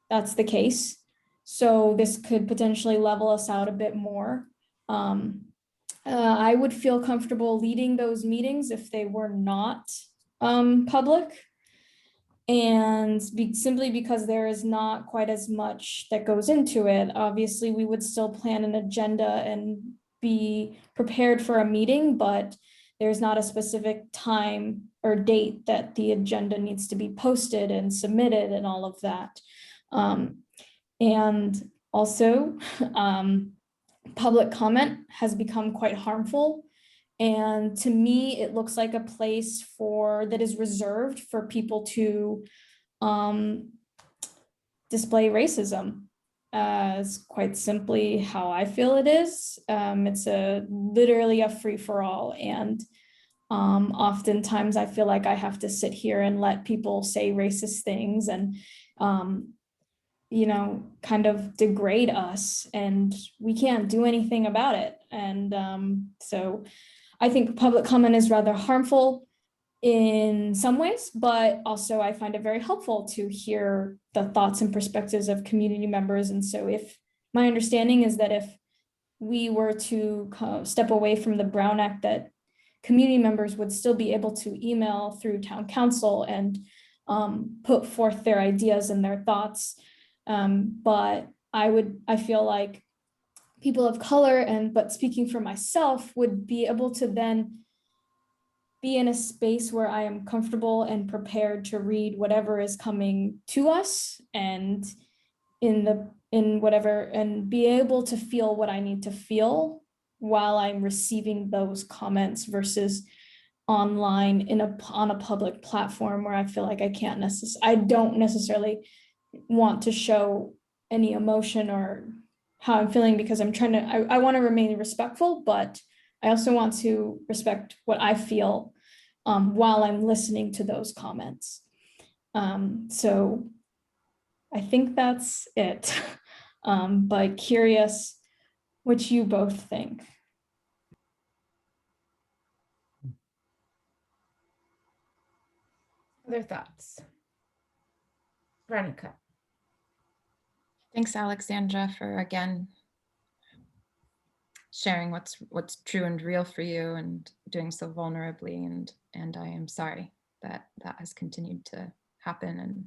that's the case. So this could potentially level us out a bit more. I would feel comfortable leading those meetings if they were not public. And simply because there is not quite as much that goes into it. Obviously, we would still plan an agenda and be prepared for a meeting, but there's not a specific time or date that the agenda needs to be posted and submitted and all of that. And also, public comment has become quite harmful. And to me, it looks like a place that is reserved for people to display racism. It's quite simply how I feel it is. It's literally a free-for-all, and oftentimes I feel like I have to sit here and let people say racist things and kind of degrade us, and we can't do anything about it. And so I think public comment is rather harmful in some ways, but also I find it very helpful to hear the thoughts and perspectives of community members. And so my understanding is that if we were to step away from the Brown Act, that community members would still be able to email through town council and put forth their ideas and their thoughts. But I feel like people of color, but speaking for myself, would be able to then be in a space where I am comfortable and prepared to read whatever is coming to us, and and be able to feel what I need to feel while I'm receiving those comments, versus online on a public platform where I feel like I don't necessarily want to show any emotion or how I'm feeling, because I want to remain respectful, but I also want to respect what I feel while I'm listening to those comments. So I think that's it. But curious what you both think. Other thoughts? Veronica. Thanks, Alexandra, for again sharing what's true and real for you, and doing so vulnerably. And I am sorry that has continued to happen. And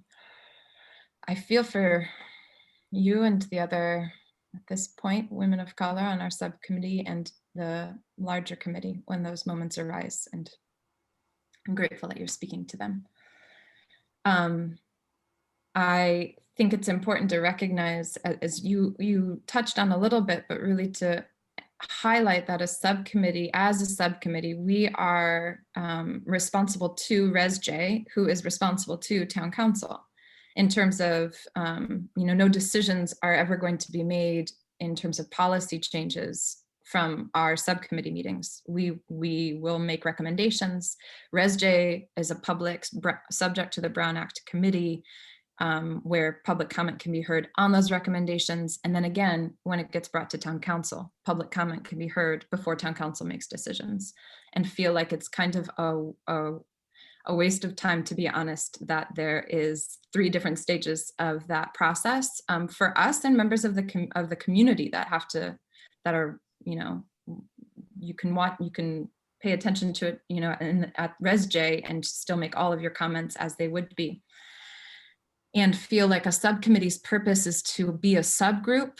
I feel for you and the other, at this point, women of color on our subcommittee and the larger committee when those moments arise. And I'm grateful that you're speaking to them. I think it's important to recognize, as you touched on a little bit, but really to highlight that as a subcommittee, we are responsible to ResJ, who is responsible to town council in terms of, no decisions are ever going to be made in terms of policy changes from our subcommittee meetings. We will make recommendations. ResJ is a public subject to the Brown Act committee, where public comment can be heard on those recommendations. And then again, when it gets brought to town council, public comment can be heard before town council makes decisions, and feel like it's kind of a waste of time, to be honest, that there is 3 different stages of that process for us and members of the community that are, you can pay attention to it, at ResJ and still make all of your comments as they would be. And feel like a subcommittee's purpose is to be a subgroup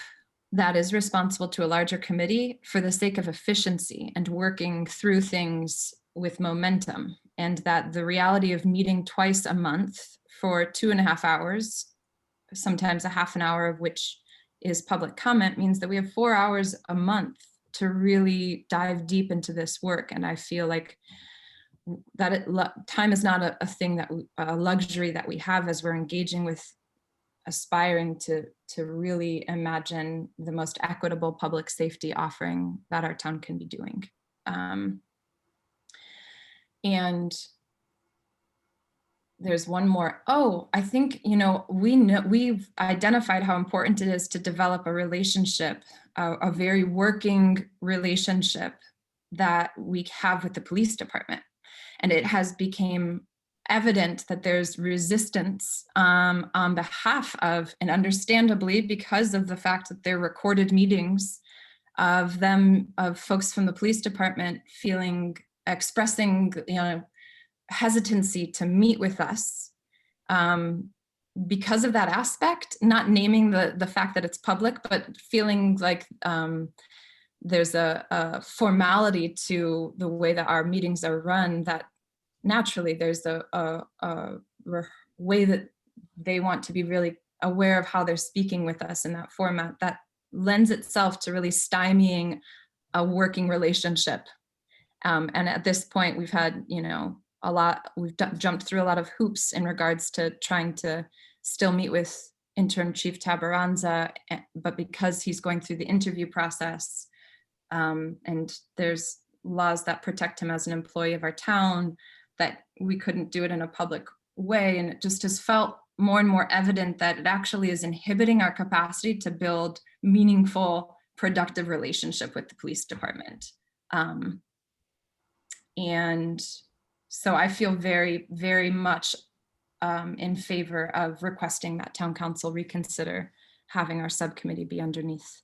that is responsible to a larger committee for the sake of efficiency and working through things with momentum. And that the reality of meeting twice a month for 2.5 hours, sometimes a half an hour of which is public comment, means that we have 4 hours a month to really dive deep into this work. And I feel like that time is not a thing a luxury that we have as we're engaging with aspiring to really imagine the most equitable public safety offering that our town can be doing. And there's one more. Oh, I think, we've identified how important it is to develop a relationship, a very working relationship that we have with the police department. And it has become evident that there's resistance on behalf of, and understandably because of the fact that they're recorded meetings of folks from the police department expressing, hesitancy to meet with us because of that aspect, not naming the fact that it's public, but feeling like there's a formality to the way that our meetings are run, that naturally there's a way that they want to be really aware of how they're speaking with us in that format that lends itself to really stymieing a working relationship. And at this point, we've had, we've jumped through a lot of hoops in regards to trying to still meet with interim chief Tabaranza, but because he's going through the interview process, and there's laws that protect him as an employee of our town, that we couldn't do it in a public way. And it just has felt more and more evident that it actually is inhibiting our capacity to build meaningful, productive relationship with the police department. And so I feel very, very much in favor of requesting that town council reconsider having our subcommittee be underneath,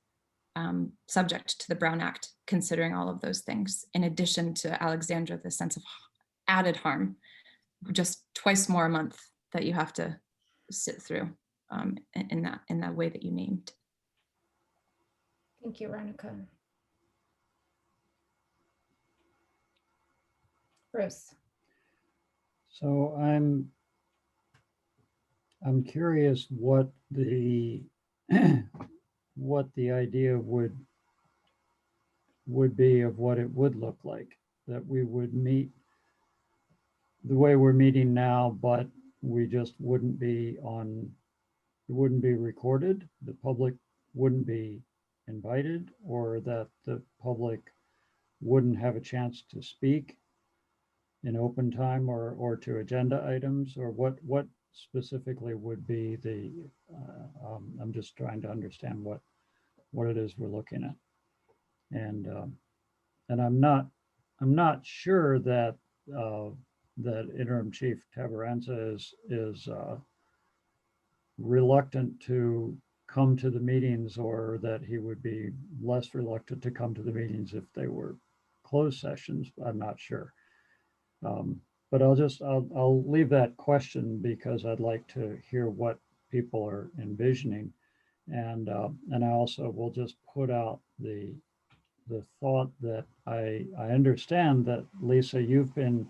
subject to the Brown Act, considering all of those things, in addition to, Alexandra, the sense of added harm, just twice more a month that you have to sit through in that way that you named. Thank you, Ronica. Bruce. So I'm curious what the idea would be of what it would look like, that we would meet the way we're meeting now, but we just wouldn't be recorded, the public wouldn't be invited, or that the public wouldn't have a chance to speak in open time or to agenda items, or what specifically would be the, I'm just trying to understand what it is we're looking at. And I'm not sure that that interim chief Tabaranza is reluctant to come to the meetings, or that he would be less reluctant to come to the meetings if they were closed sessions. I'm not sure. But I'll leave that question because I'd like to hear what people are envisioning. And I also will just put out the thought that I understand that, Lisa, you've been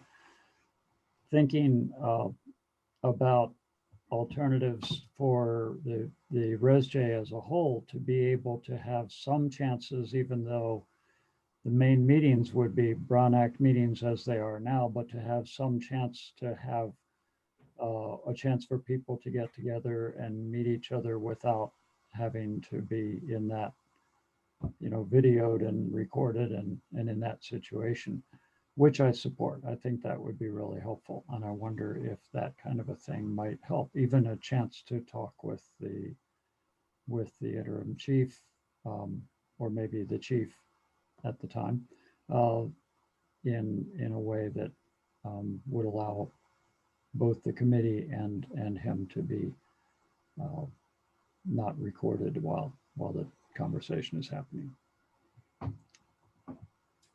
thinking about alternatives for the ResJ as a whole to be able to have some chances, even though the main meetings would be Brown Act meetings as they are now, but to have some chance to have a chance for people to get together and meet each other without having to be in that, videoed and recorded and in that situation, which I support. I think that would be really helpful. And I wonder if that kind of a thing might help, even a chance to talk with the interim chief, or maybe the chief at the time, in a way that would allow both the committee and him to be not recorded while the conversation is happening.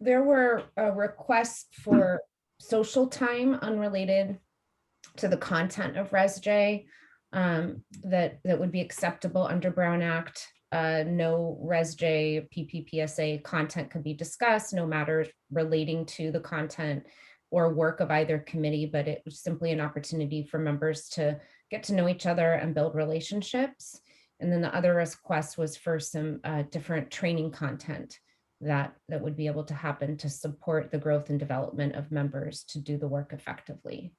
There were requests for social time unrelated to the content of ResJ that would be acceptable under Brown Act. No ResJ PPPSA content could be discussed, no matters relating to the content or work of either committee, but it was simply an opportunity for members to get to know each other and build relationships. And then the other request was for some different training content that would be able to happen to support the growth and development of members to do the work effectively.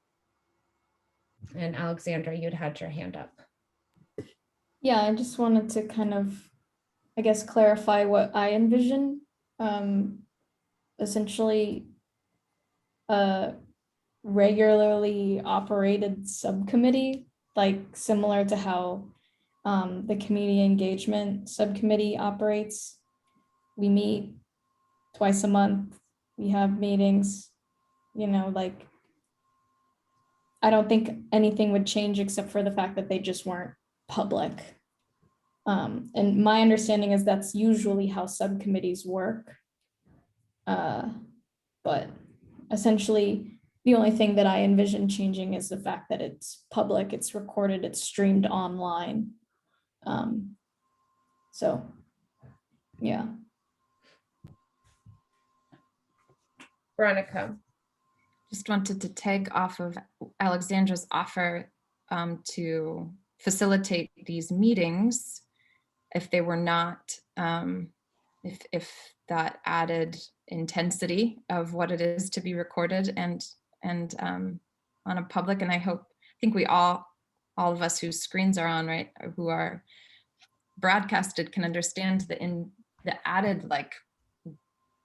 And Alexandra, you'd had your hand up. Yeah, I just wanted to kind of, I guess, clarify what I envision. Essentially, a regularly operated subcommittee, like similar to how the community engagement subcommittee operates. We meet twice a month. We have meetings, like, I don't think anything would change except for the fact that they just weren't public. And my understanding is that's usually how subcommittees work. But essentially, the only thing that I envision changing is the fact that it's public, it's recorded, it's streamed online. So, yeah. Veronica. Just wanted to tag off of Alexandra's offer to facilitate these meetings if they were not, if that added intensity of what it is to be recorded and on a public. And I think we all of us whose screens are on, right, who are broadcasted can understand the added, like,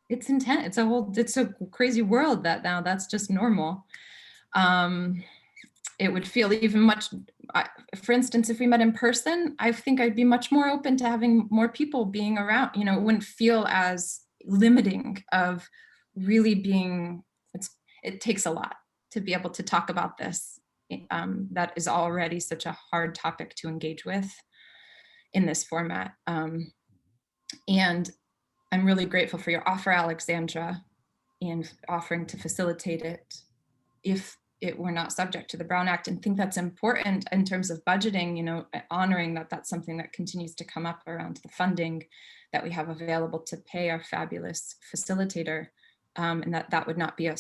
it's intense. It's a crazy world that now that's just normal. It would feel even much, for instance, if we met in person, I think I'd be much more open to having more people being around. It wouldn't feel as limiting of really being, it takes a lot to be able to talk about this. That is already such a hard topic to engage with in this format. And I'm really grateful for your offer, Alexandra, in offering to facilitate it if it were not subject to the Brown Act, and think that's important in terms of budgeting, honoring that that's something that continues to come up around the funding that we have available to pay our fabulous facilitator, and that would not be a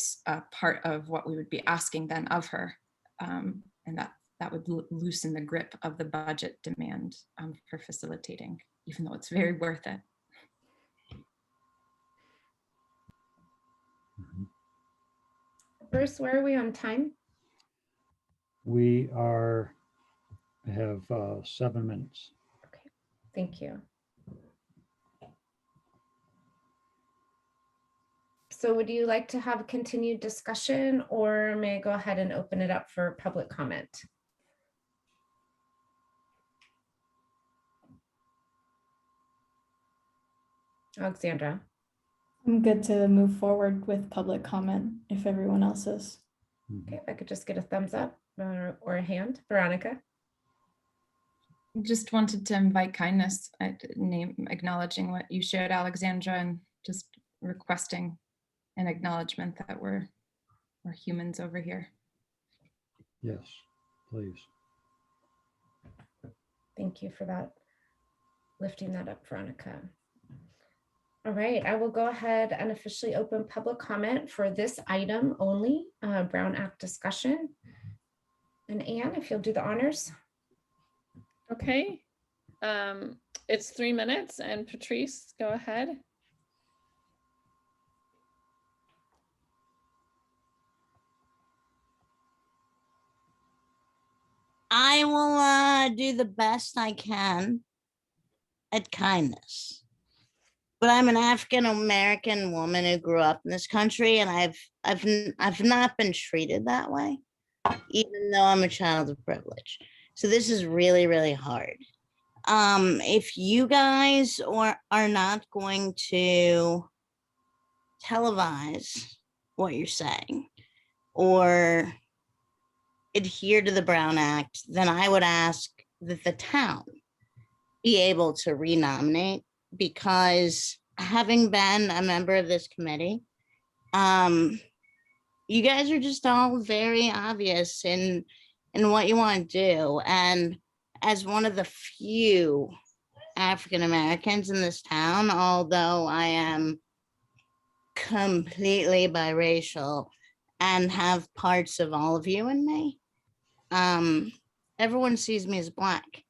part of what we would be asking then of her, and that would loosen the grip of the budget demand for facilitating, even though it's very worth it. Bruce, where are we on time? We have 7 minutes. Okay, thank you. So would you like to have a continued discussion, or may I go ahead and open it up for public comment? Alexandra. I'm good to move forward with public comment if everyone else is. Okay, if I could just get a thumbs up or a hand. Veronica. Just wanted to invite kindness, acknowledging what you shared, Alexandra, and just requesting an acknowledgement that we're humans over here. Yes, please. Thank you for that, lifting that up, Veronica. All right, I will go ahead and officially open public comment for this item only, Brown Act discussion. And Anne, if you'll do the honors. Okay, it's 3 minutes, and Patrice, go ahead. I will do the best I can at kindness. But I'm an African American woman who grew up in this country, and I've not been treated that way, even though I'm a child of privilege. So this is really, really hard. If you guys are not going to televise what you're saying or adhere to the Brown Act, then I would ask that the town be able to renominate, because having been a member of this committee, you guys are just all very obvious in what you want to do. And as one of the few African Americans in this town, although I am completely biracial and have parts of all of you in me, everyone sees me as Black.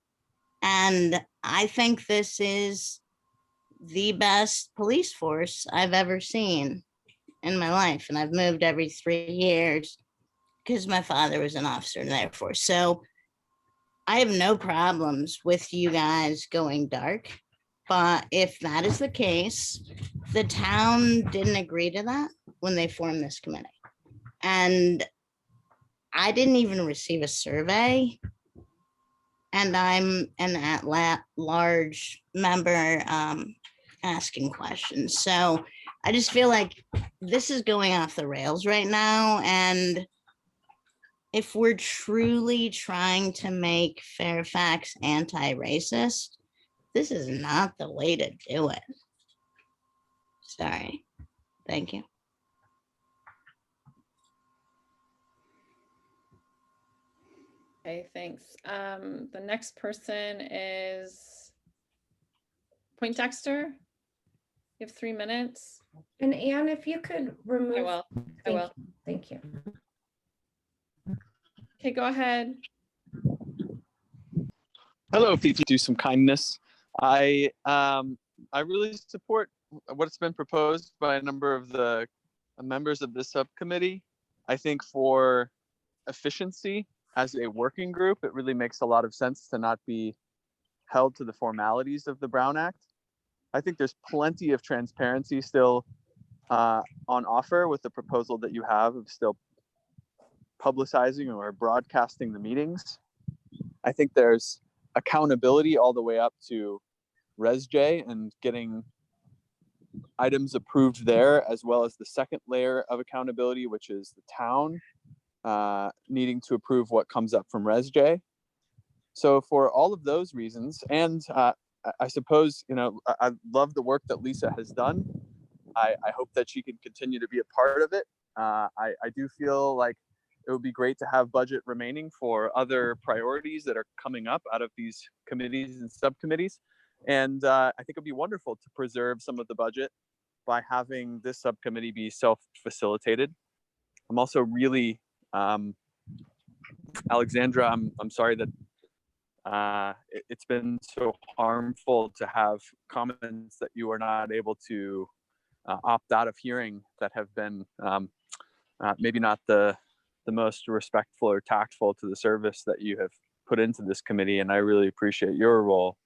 And I think this is the best police force I've ever seen in my life. And I've moved every 3 years because my father was an officer in the Air Force. So I have no problems with you guys going dark. But if that is the case, the town didn't agree to that when they formed this committee. And I didn't even receive a survey. And I'm an at-large member asking questions. So I just feel like this is going off the rails right now. And if we're truly trying to make Fairfax anti-racist, this is not the way to do it. Sorry. Thank you. Okay, thanks. The next person is Poindexter. You have 3 minutes. And Anne, if you could remove. I will. I will. Thank you. Okay, go ahead. Hello, PP. Do some kindness. I really support what's been proposed by a number of the members of this subcommittee. I think for efficiency as a working group, it really makes a lot of sense to not be held to the formalities of the Brown Act. I think there's plenty of transparency still on offer with the proposal that you have of still publicizing or broadcasting the meetings. I think there's accountability all the way up to ResJ and getting items approved there, as well as the second layer of accountability, which is the town needing to approve what comes up from ResJ. So for all of those reasons, and I suppose, I love the work that Lisa has done. I hope that she can continue to be a part of it. I do feel like it would be great to have budget remaining for other priorities that are coming up out of these committees and subcommittees. And I think it'd be wonderful to preserve some of the budget by having this subcommittee be self-facilitated. I'm also really, Alexandra, I'm sorry that it's been so harmful to have comments that you are not able to opt out of hearing that have been maybe not the most respectful or tactful to the service that you have put into this committee, and I really appreciate your role.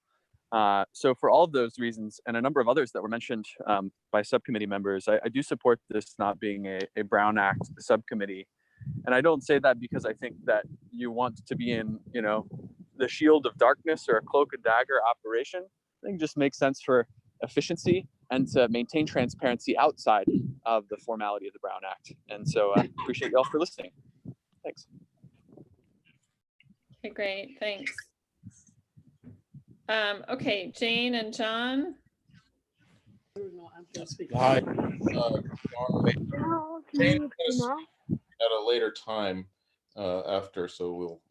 So for all of those reasons, and a number of others that were mentioned by subcommittee members, I do support this not being a Brown Act subcommittee. And I don't say that because I think that you want to be in, the shield of darkness or a cloak and dagger operation. I think it just makes sense for efficiency and to maintain transparency outside of the formality of the Brown Act. And so I appreciate you all for listening. Thanks. Okay, great, thanks. Okay, Jane and John. Hi. Jane is at a later time after, so we'll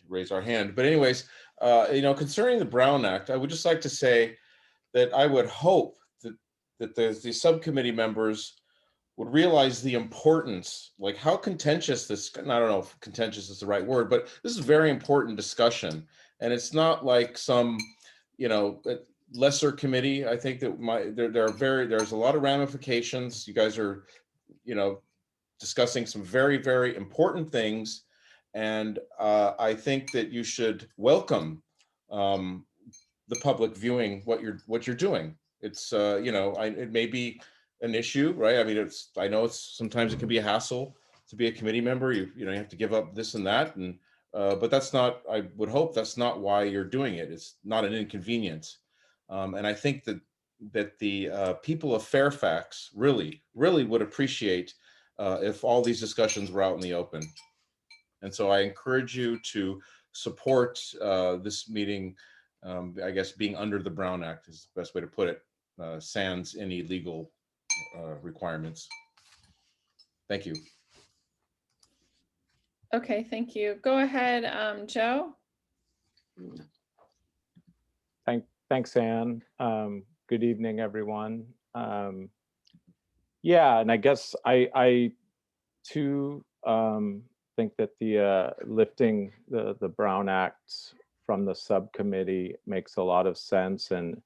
raise our hand. But anyways, concerning the Brown Act, I would just like to say that I would hope that the subcommittee members would realize the importance, like how contentious this, I don't know if contentious is the right word, but this is a very important discussion. And it's not like some, lesser committee. I think that there's a lot of ramifications. You guys are, discussing some very, very important things. And I think that you should welcome the public viewing what you're doing. It's it may be an issue, right? I mean, I know sometimes it can be a hassle to be a committee member. You have to give up this and that, and but that's not. I would hope that's not why you're doing it. It's not an inconvenience, and I think that the people of Fairfax really would appreciate if all these discussions were out in the open. And so I encourage you to support this meeting. I guess being under the Brown Act is the best way to put it, sans any legal requirements. Thank you. Okay, thank you. Go ahead, Joe. Thanks, Anne. Good evening, everyone. Yeah, and I guess I too think that the lifting the Brown Act from the subcommittee makes a lot of sense, and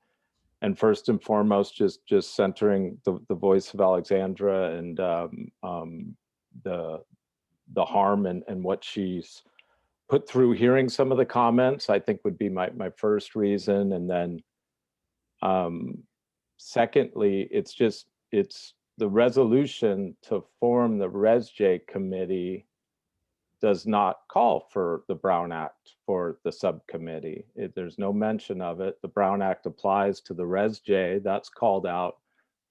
first and foremost, just centering the voice of Alexandra and the harm and what she's put through. Hearing some of the comments, I think, would be my first reason, and then secondly, it's the resolution to form the ResJ committee does not call for the Brown Act for the subcommittee. There's no mention of it. The Brown Act applies to the ResJ, that's called out.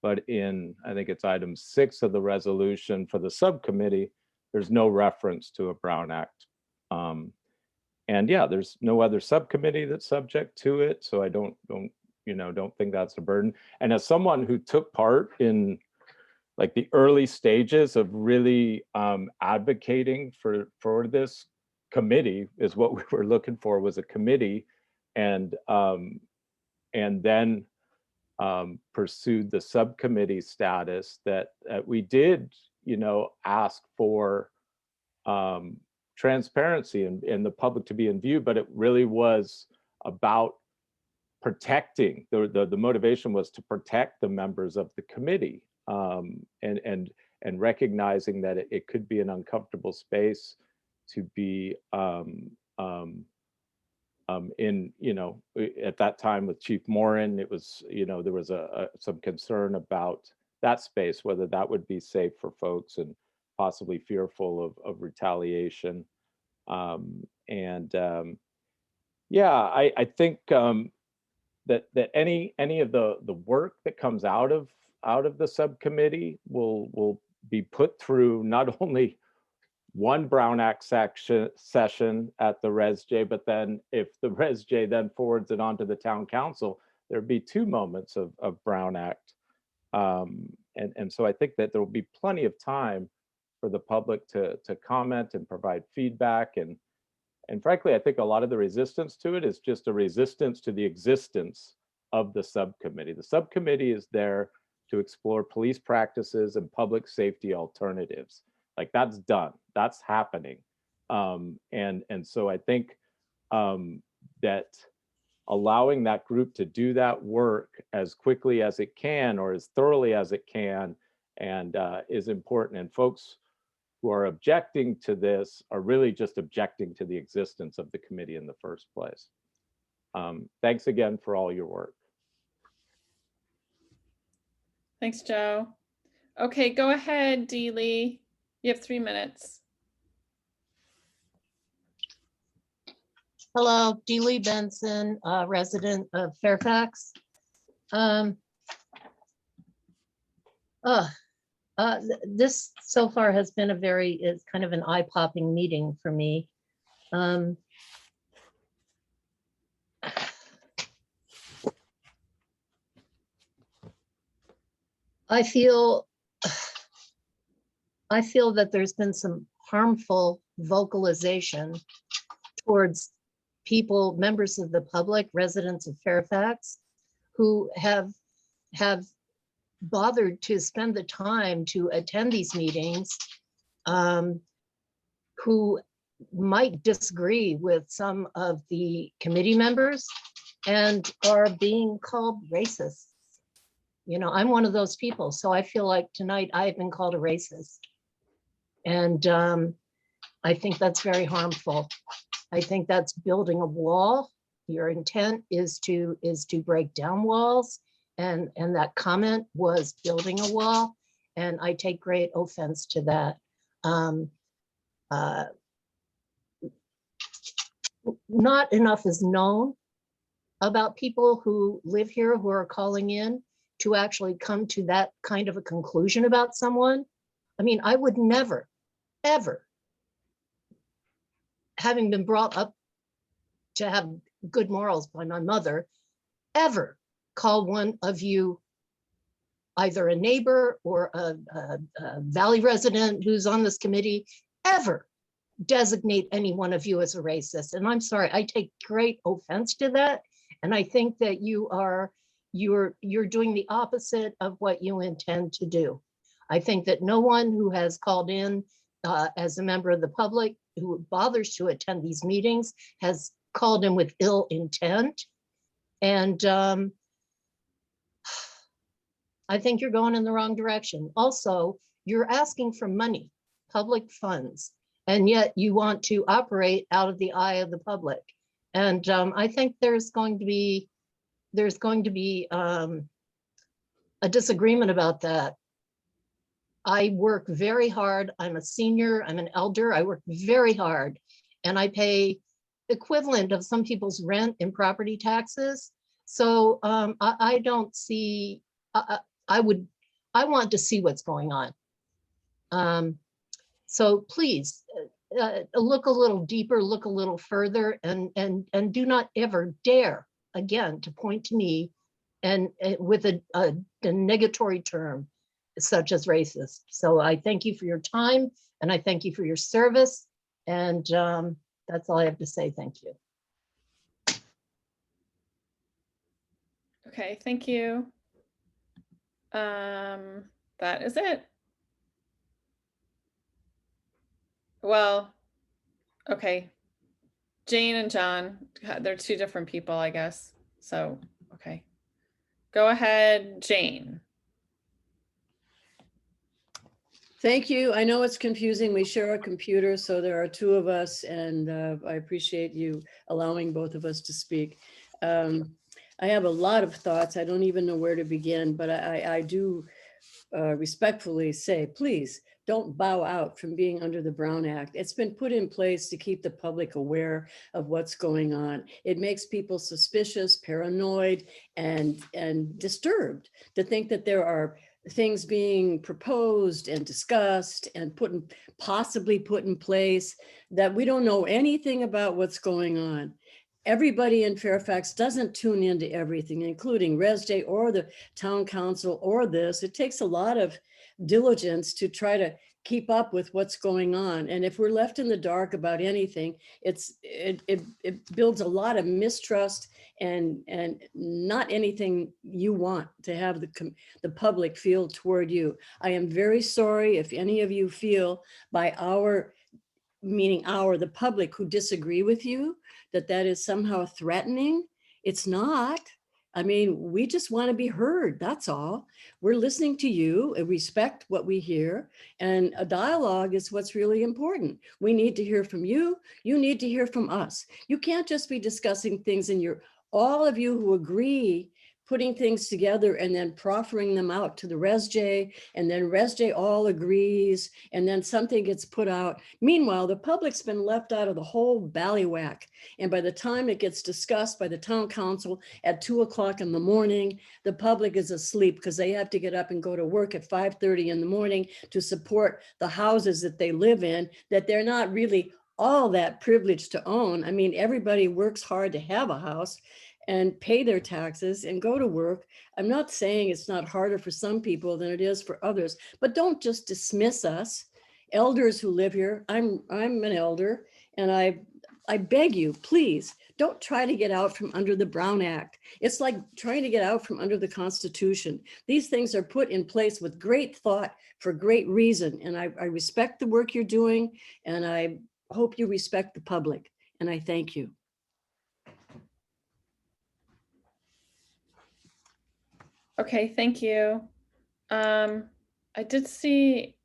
But in, I think it's item 6 of the resolution for the subcommittee, there's no reference to a Brown Act. And yeah, there's no other subcommittee that's subject to it. So I don't think that's a burden. And as someone who took part in like the early stages of really advocating for this committee, is what we were looking for, was a committee, and then pursued the subcommittee status, that we did, ask for transparency and the public to be in view, but it really was about protecting, the motivation was to protect the members of the committee. And recognizing that it could be an uncomfortable space to be in, at that time with Chief Morin, it was, there was some concern about that space, whether that would be safe for folks and possibly fearful of retaliation. Yeah, I think that any of the work that comes out of the subcommittee will be put through not only one Brown Act session at the ResJ, but then if the ResJ then forwards it on to the town council, there'd be 2 moments of Brown Act. And so I think that there will be plenty of time for the public to comment and provide feedback. And frankly, I think a lot of the resistance to it is just a resistance to the existence of the subcommittee. The subcommittee is there to explore police practices and public safety alternatives. Like, that's done, that's happening. And so I think that allowing that group to do that work as quickly as it can, or as thoroughly as it can, and is important. And folks who are objecting to this are really just objecting to the existence of the committee in the first place. Thanks again for all your work. Thanks, Joe. Okay, go ahead, Dee Lee. You have 3 minutes. Hello, Dee Lee Benson, resident of Fairfax. This so far has been it's kind of an eye-popping meeting for me. I feel that there's been some harmful vocalization towards people, members of the public, residents of Fairfax, who have bothered to spend the time to attend these meetings, who might disagree with some of the committee members and are being called racists. I'm one of those people, so I feel like tonight I've been called a racist. And I think that's very harmful. I think that's building a wall. Your intent is to break down walls, and that comment was building a wall, and I take great offense to that. Not enough is known about people who live here who are calling in to actually come to that kind of a conclusion about someone. I mean, I would never, ever, having been brought up to have good morals by my mother, ever call one of you either a neighbor or a Valley resident who's on this committee, ever designate any one of you as a racist. And I'm sorry, I take great offense to that. And I think that you're doing the opposite of what you intend to do. I think that no one who has called in as a member of the public who bothers to attend these meetings has called in with ill intent. And I think you're going in the wrong direction. Also, you're asking for money, public funds, and yet you want to operate out of the eye of the public. And I think there's going to be a disagreement about that. I work very hard. I'm a senior, I'm an elder. I work very hard, and I pay equivalent of some people's rent and property taxes. So I don't see, I want to see what's going on. So please look a little deeper, look a little further, and do not ever dare again to point to me and with a negatory term such as racist. So I thank you for your time, and I thank you for your service, and that's all I have to say. Thank you. Okay, thank you. That is it. Well, okay. Jane and John, they're two different people, I guess. So, okay. Go ahead, Jane. Thank you. I know it's confusing. We share a computer, so there are two of us, and I appreciate you allowing both of us to speak. I have a lot of thoughts. I don't even know where to begin, but I do respectfully say, please don't bow out from being under the Brown Act. It's been put in place to keep the public aware of what's going on. It makes people suspicious, paranoid, and disturbed to think that there are things being proposed and discussed and possibly put in place that we don't know anything about what's going on. Everybody in Fairfax doesn't tune into everything, including ResJ or the town council or this. It takes a lot of diligence to try to keep up with what's going on. And if we're left in the dark about anything, it builds a lot of mistrust and not anything you want to have the public feel toward you. I am very sorry if any of you feel by the public who disagree with you, that is somehow threatening. It's not. I mean, we just want to be heard. That's all. We're listening to you and respect what we hear. And a dialogue is what's really important. We need to hear from you. You need to hear from us. You can't just be discussing things and all of you who agree, putting things together and then proffering them out to the ResJ, and then ResJ all agrees, and then something gets put out. Meanwhile, the public's been left out of the whole ballywhack. And by the time it gets discussed by the town council at 2 o'clock in the morning, the public is asleep because they have to get up and go to work at 5:30 in the morning to support the houses that they live in, that they're not really all that privileged to own. I mean, everybody works hard to have a house and pay their taxes and go to work. I'm not saying it's not harder for some people than it is for others, but don't just dismiss us. Elders who live here, I'm an elder, and I beg you, please, don't try to get out from under the Brown Act. It's like trying to get out from under the Constitution. These things are put in place with great thought for great reason. And I respect the work you're doing, and I hope you respect the public, and I thank you. Okay, thank you. I did see,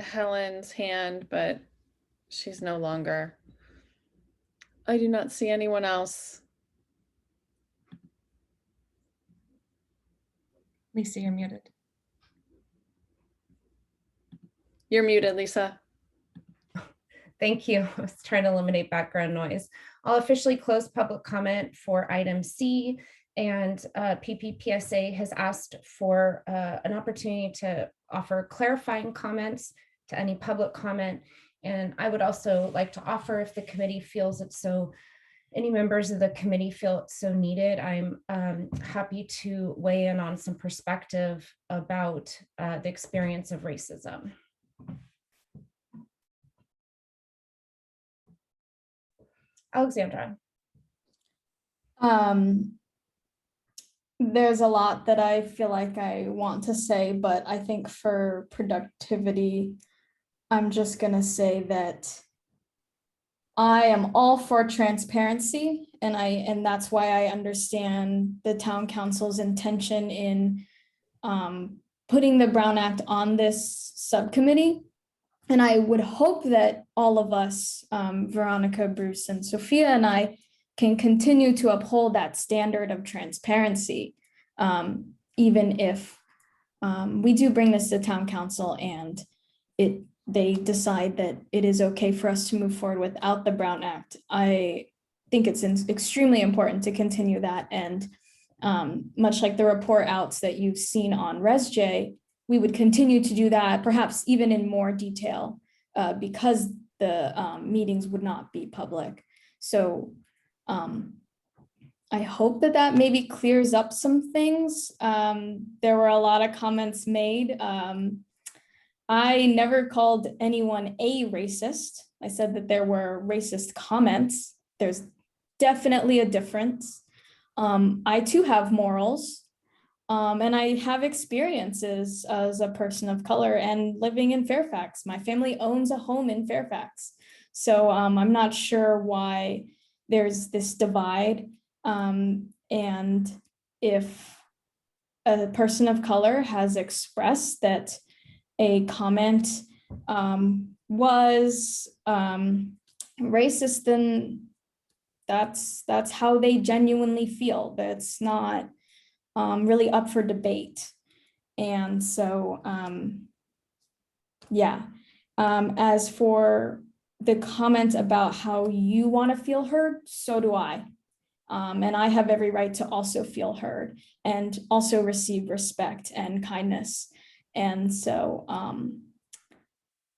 Helen's hand, but she's no longer. I do not see anyone else. Lisa, you're muted. You're muted, Lisa. Thank you. I was trying to eliminate background noise. I'll officially close public comment for item C, and PPPSA has asked for an opportunity to offer clarifying comments to any public comment. And I would also like to offer, if the committee feels it so, any members of the committee feel it's so needed, I'm happy to weigh in on some perspective about the experience of racism. Alexandra. There's a lot that I feel like I want to say, but I think for productivity, I'm just gonna say that I am all for transparency, and that's why I understand the town council's intention in putting the Brown Act on this subcommittee. And I would hope that all of us, Veronica, Bruce, and Sophia, and I can continue to uphold that standard of transparency, even if we do bring this to town council and they decide that it is okay for us to move forward without the Brown Act. I think it's extremely important to continue that. And much like the report outs that you've seen on ResJ, we would continue to do that, perhaps even in more detail, because the meetings would not be public. So I hope that that maybe clears up some things. There were a lot of comments made. I never called anyone a racist. I said that there were racist comments. There's definitely a difference. I too have morals. And I have experiences as a person of color and living in Fairfax. My family owns a home in Fairfax. So I'm not sure why there's this divide. And if a person of color has expressed that a comment was racist, then that's how they genuinely feel. That's not really up for debate. And so, yeah. As for the comment about how you want to feel heard, so do I. And I have every right to also feel heard and also receive respect and kindness. And so,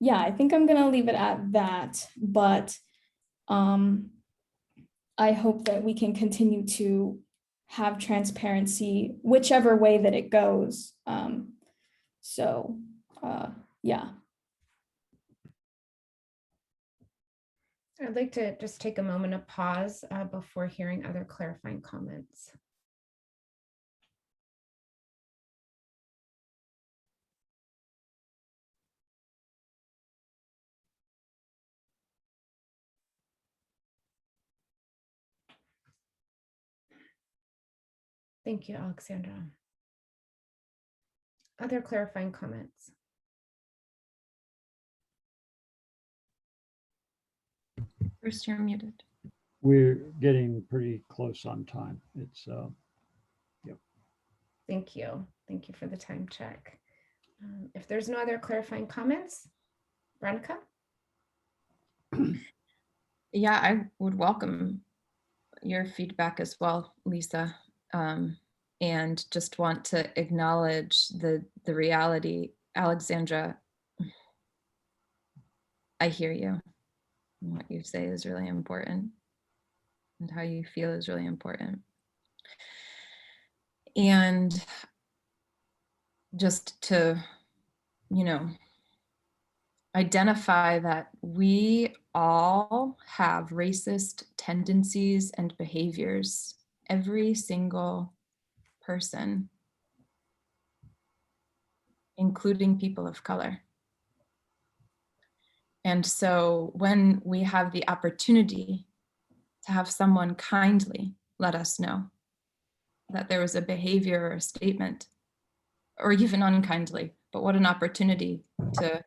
yeah, I think I'm gonna leave it at that, but I hope that we can continue to have transparency, whichever way that it goes. Yeah. I'd like to just take a moment of pause before hearing other clarifying comments. Thank you, Alexandra. Other clarifying comments? Bruce, you're muted. We're getting pretty close on time. It's, yep. Thank you. Thank you for the time check. If there's no other clarifying comments, Veronica? Yeah, I would welcome your feedback as well, Lisa. And just want to acknowledge the reality. Alexandra, I hear you. What you say is really important, and how you feel is really important. And just to, identify that we all have racist tendencies and behaviors, every single person, including people of color. And so when we have the opportunity to have someone kindly let us know that there was a behavior or a statement, or even unkindly, but what an opportunity to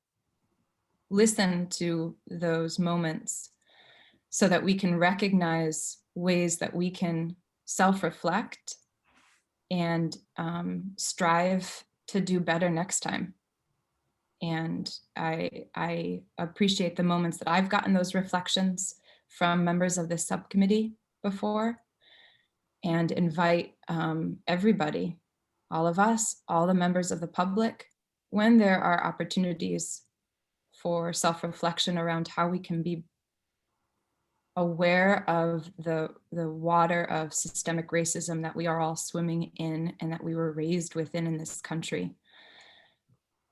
listen to those moments so that we can recognize ways that we can self-reflect and strive to do better next time. And I appreciate the moments that I've gotten those reflections from members of this subcommittee before, and invite everybody, all of us, all the members of the public, when there are opportunities for self-reflection around how we can be aware of the water of systemic racism that we are all swimming in and that we were raised within in this country.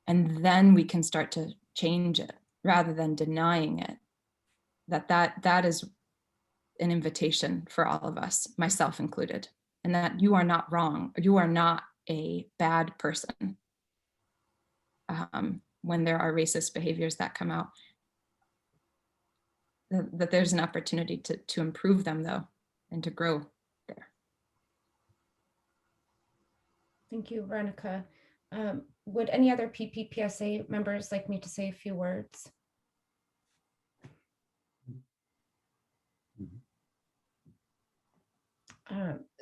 And then we can start to change it rather than denying it. That is an invitation for all of us, myself included, and that you are not wrong. You are not a bad person when there are racist behaviors that come out. That there's an opportunity to improve them, though, and to grow there. Thank you, Veronica. Would any other PPPSA members like me to say a few words?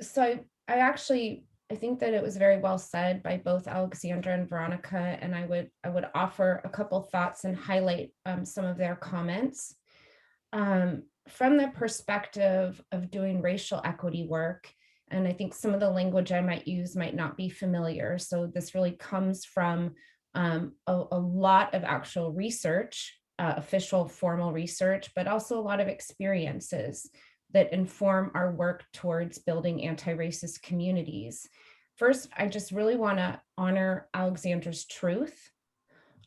So I think that it was very well said by both Alexandra and Veronica, and I would offer a couple thoughts and highlight some of their comments. From the perspective of doing racial equity work, and I think some of the language I might use might not be familiar. So this really comes from a lot of actual research, official formal research, but also a lot of experiences that inform our work towards building anti-racist communities. First, I just really want to honor Alexandra's truth.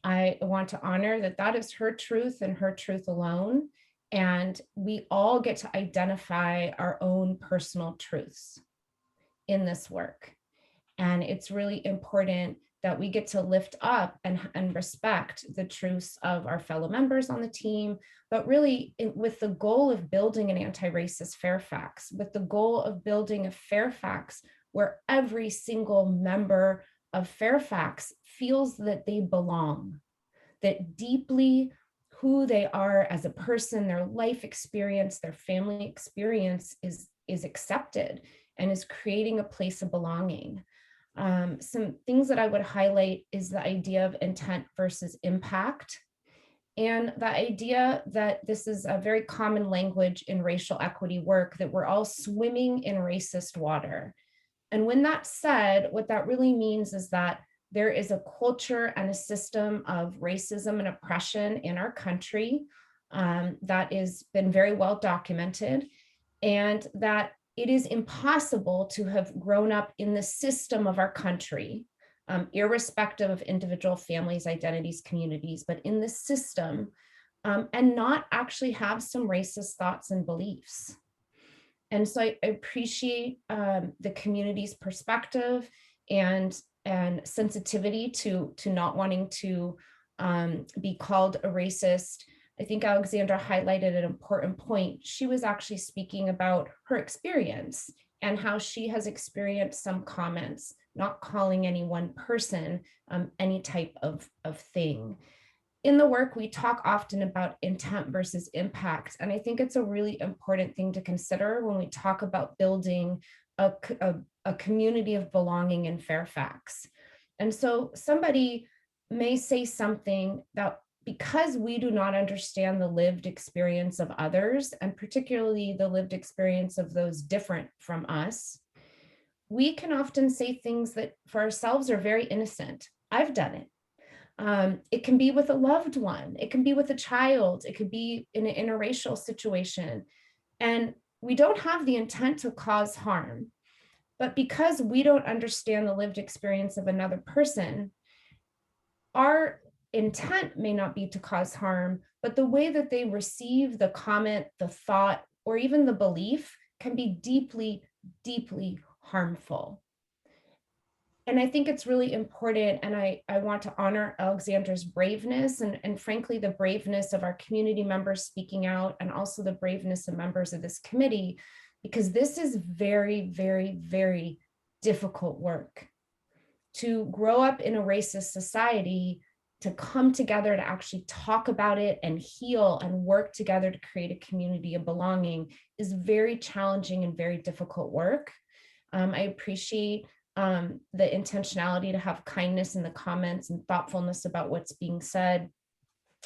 I want to honor that is her truth and her truth alone. And we all get to identify our own personal truths in this work. And it's really important that we get to lift up and respect the truths of our fellow members on the team, but really with the goal of building an anti-racist Fairfax, with the goal of building a Fairfax where every single member of Fairfax feels that they belong, that deeply who they are as a person, their life experience, their family experience is accepted and is creating a place of belonging. Some things that I would highlight is the idea of intent versus impact, and the idea that this is a very common language in racial equity work, that we're all swimming in racist water. And when that's said, what that really means is that there is a culture and a system of racism and oppression in our country that has been very well documented, and that it is impossible to have grown up in the system of our country, irrespective of individual families, identities, communities, but in the system, and not actually have some racist thoughts and beliefs. And so I appreciate the community's perspective and sensitivity to not wanting to be called a racist. I think Alexandra highlighted an important point. She was actually speaking about her experience and how she has experienced some comments, not calling any one person any type of thing. In the work, we talk often about intent versus impact. And I think it's a really important thing to consider when we talk about building a community of belonging in Fairfax. And so somebody may say something that, because we do not understand the lived experience of others, and particularly the lived experience of those different from us, we can often say things that for ourselves are very innocent. I've done it. It can be with a loved one. It can be with a child. It could be in an interracial situation. And we don't have the intent to cause harm. But because we don't understand the lived experience of another person, our intent may not be to cause harm, but the way that they receive the comment, the thought, or even the belief can be deeply, deeply harmful. And I think it's really important, and I want to honor Alexandra's braveness and frankly, the braveness of our community members speaking out, and also the braveness of members of this committee, because this is very, very, very difficult work. To grow up in a racist society to come together to actually talk about it and heal and work together to create a community of belonging is very challenging and very difficult work. I appreciate the intentionality to have kindness in the comments and thoughtfulness about what's being said.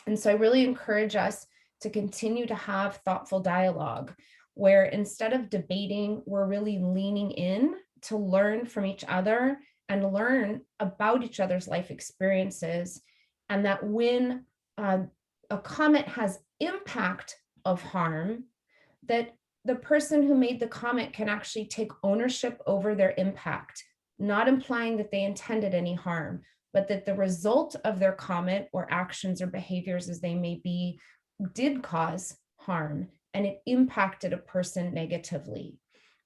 And so I really encourage us to continue to have thoughtful dialogue where instead of debating, we're really leaning in to learn from each other and learn about each other's life experiences. And that when a comment has impact of harm, that the person who made the comment can actually take ownership over their impact, not implying that they intended any harm, but that the result of their comment or actions or behaviors as they may be did cause harm and it impacted a person negatively.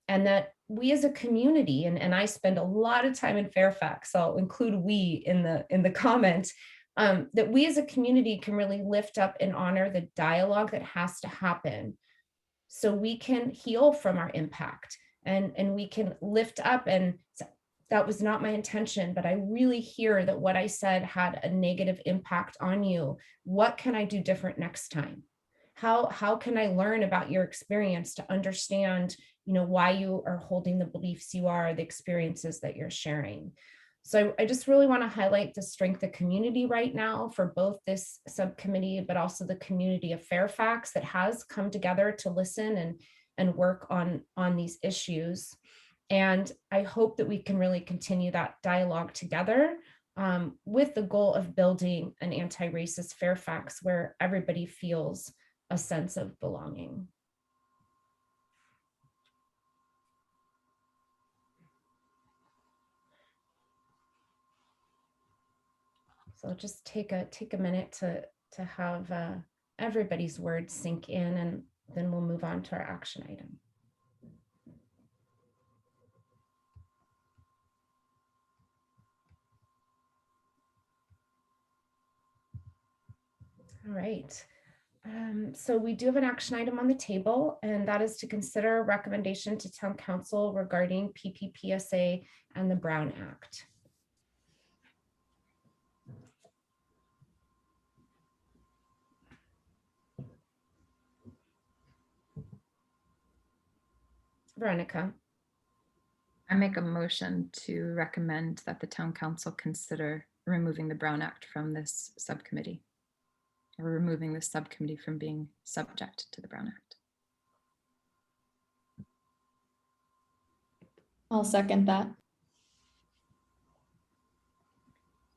And that we as a community, and I spend a lot of time in Fairfax, so I'll include we in the comment, that we as a community can really lift up and honor the dialogue that has to happen so we can heal from our impact and we can lift up and that was not my intention, but I really hear that what I said had a negative impact on you. What can I do different next time? How can I learn about your experience to understand, why you are holding the beliefs you are, the experiences that you're sharing? So I just really want to highlight the strength of community right now for both this subcommittee, but also the community of Fairfax that has come together to listen and work on these issues. And I hope that we can really continue that dialogue together with the goal of building an anti-racist Fairfax where everybody feels a sense of belonging. So I'll just take a minute to have everybody's words sink in, and then we'll move on to our action item. All right. So we do have an action item on the table, and that is to consider a recommendation to Town Council regarding PPPSA and the Brown Act. Veronica. I make a motion to recommend that the Town Council consider removing the Brown Act from this subcommittee, or removing the subcommittee from being subject to the Brown Act. I'll second that.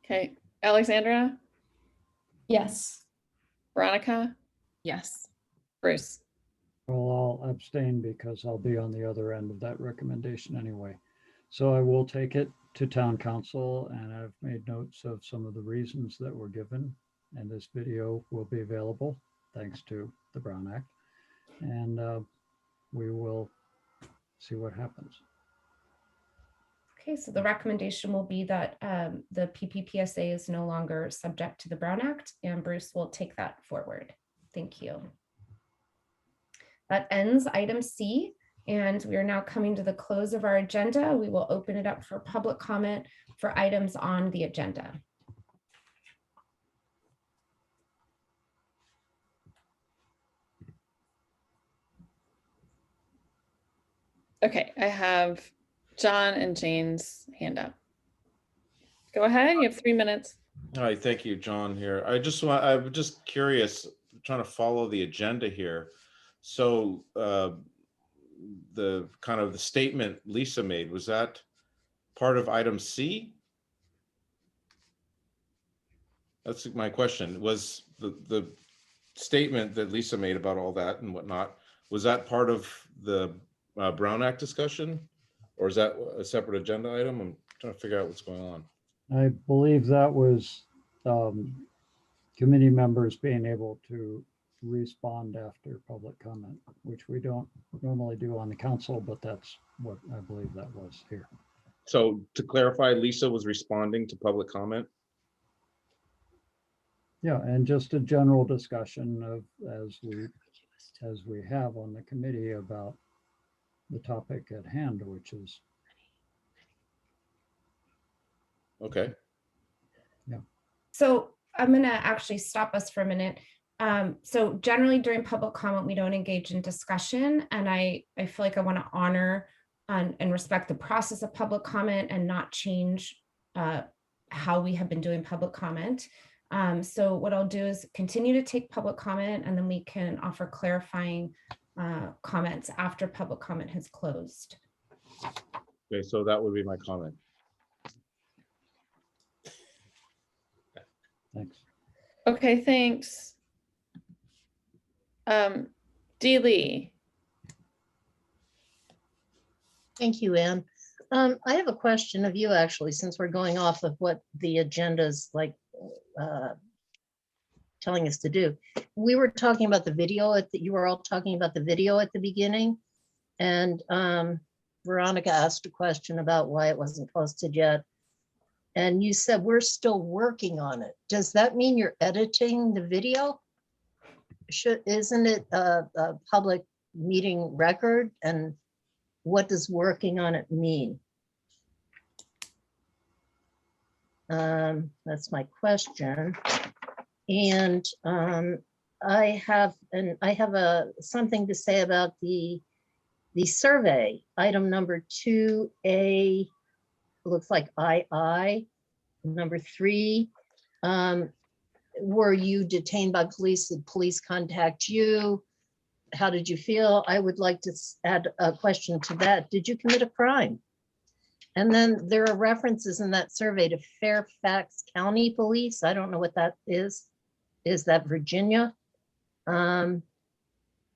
Okay, Alexandra, Yes. Veronica, Yes. Bruce. Well, I'll abstain because I'll be on the other end of that recommendation anyway. So I will take it to Town Council, and I've made notes of some of the reasons that were given, and this video will be available thanks to the Brown Act, and we will see what happens. Okay, so the recommendation will be that the PPPSA is no longer subject to the Brown Act, and Bruce will take that forward. Thank you. That ends item C, and we are now coming to the close of our agenda. We will open it up for public comment for items on the agenda. Okay, I have John and Jane's hand up. Go ahead, you have 3 minutes. Hi, thank you, John here. I'm just curious, trying to follow the agenda here. So the kind of the statement Lisa made, was that part of item C? That's my question. Was the statement that Lisa made about all that and whatnot, was that part of the Brown Act discussion? Or is that a separate agenda item? I'm trying to figure out what's going on. I believe that was committee members being able to respond after public comment, which we don't normally do on the council, but that's what I believe that was here. So to clarify, Lisa was responding to public comment? Yeah, and just a general discussion of as we have on the committee about the topic at hand, which is okay. So I'm gonna actually stop us for a minute. So generally during public comment, we don't engage in discussion, and I feel like I want to honor and respect the process of public comment and not change how we have been doing public comment. So what I'll do is continue to take public comment, and then we can offer clarifying comments after public comment has closed. Okay, so that would be my comment. Thanks. Okay, thanks. Dee Lee. Thank you, Anne. I have a question of you, actually, since we're going off of what the agenda is like telling us to do. We were talking about the video you were all talking about the video at the beginning, and Veronica asked a question about why it wasn't posted yet. And you said we're still working on it. Does that mean you're editing the video? Isn't it a public meeting record? And what does working on it mean? That's my question. And I have something to say about the survey, item number 2A, looks like II, number 3. Were you detained by police? Did police contact you? How did you feel? I would like to add a question to that. Did you commit a crime? And then there are references in that survey to Fairfax County Police. I don't know what that is. Is that Virginia? And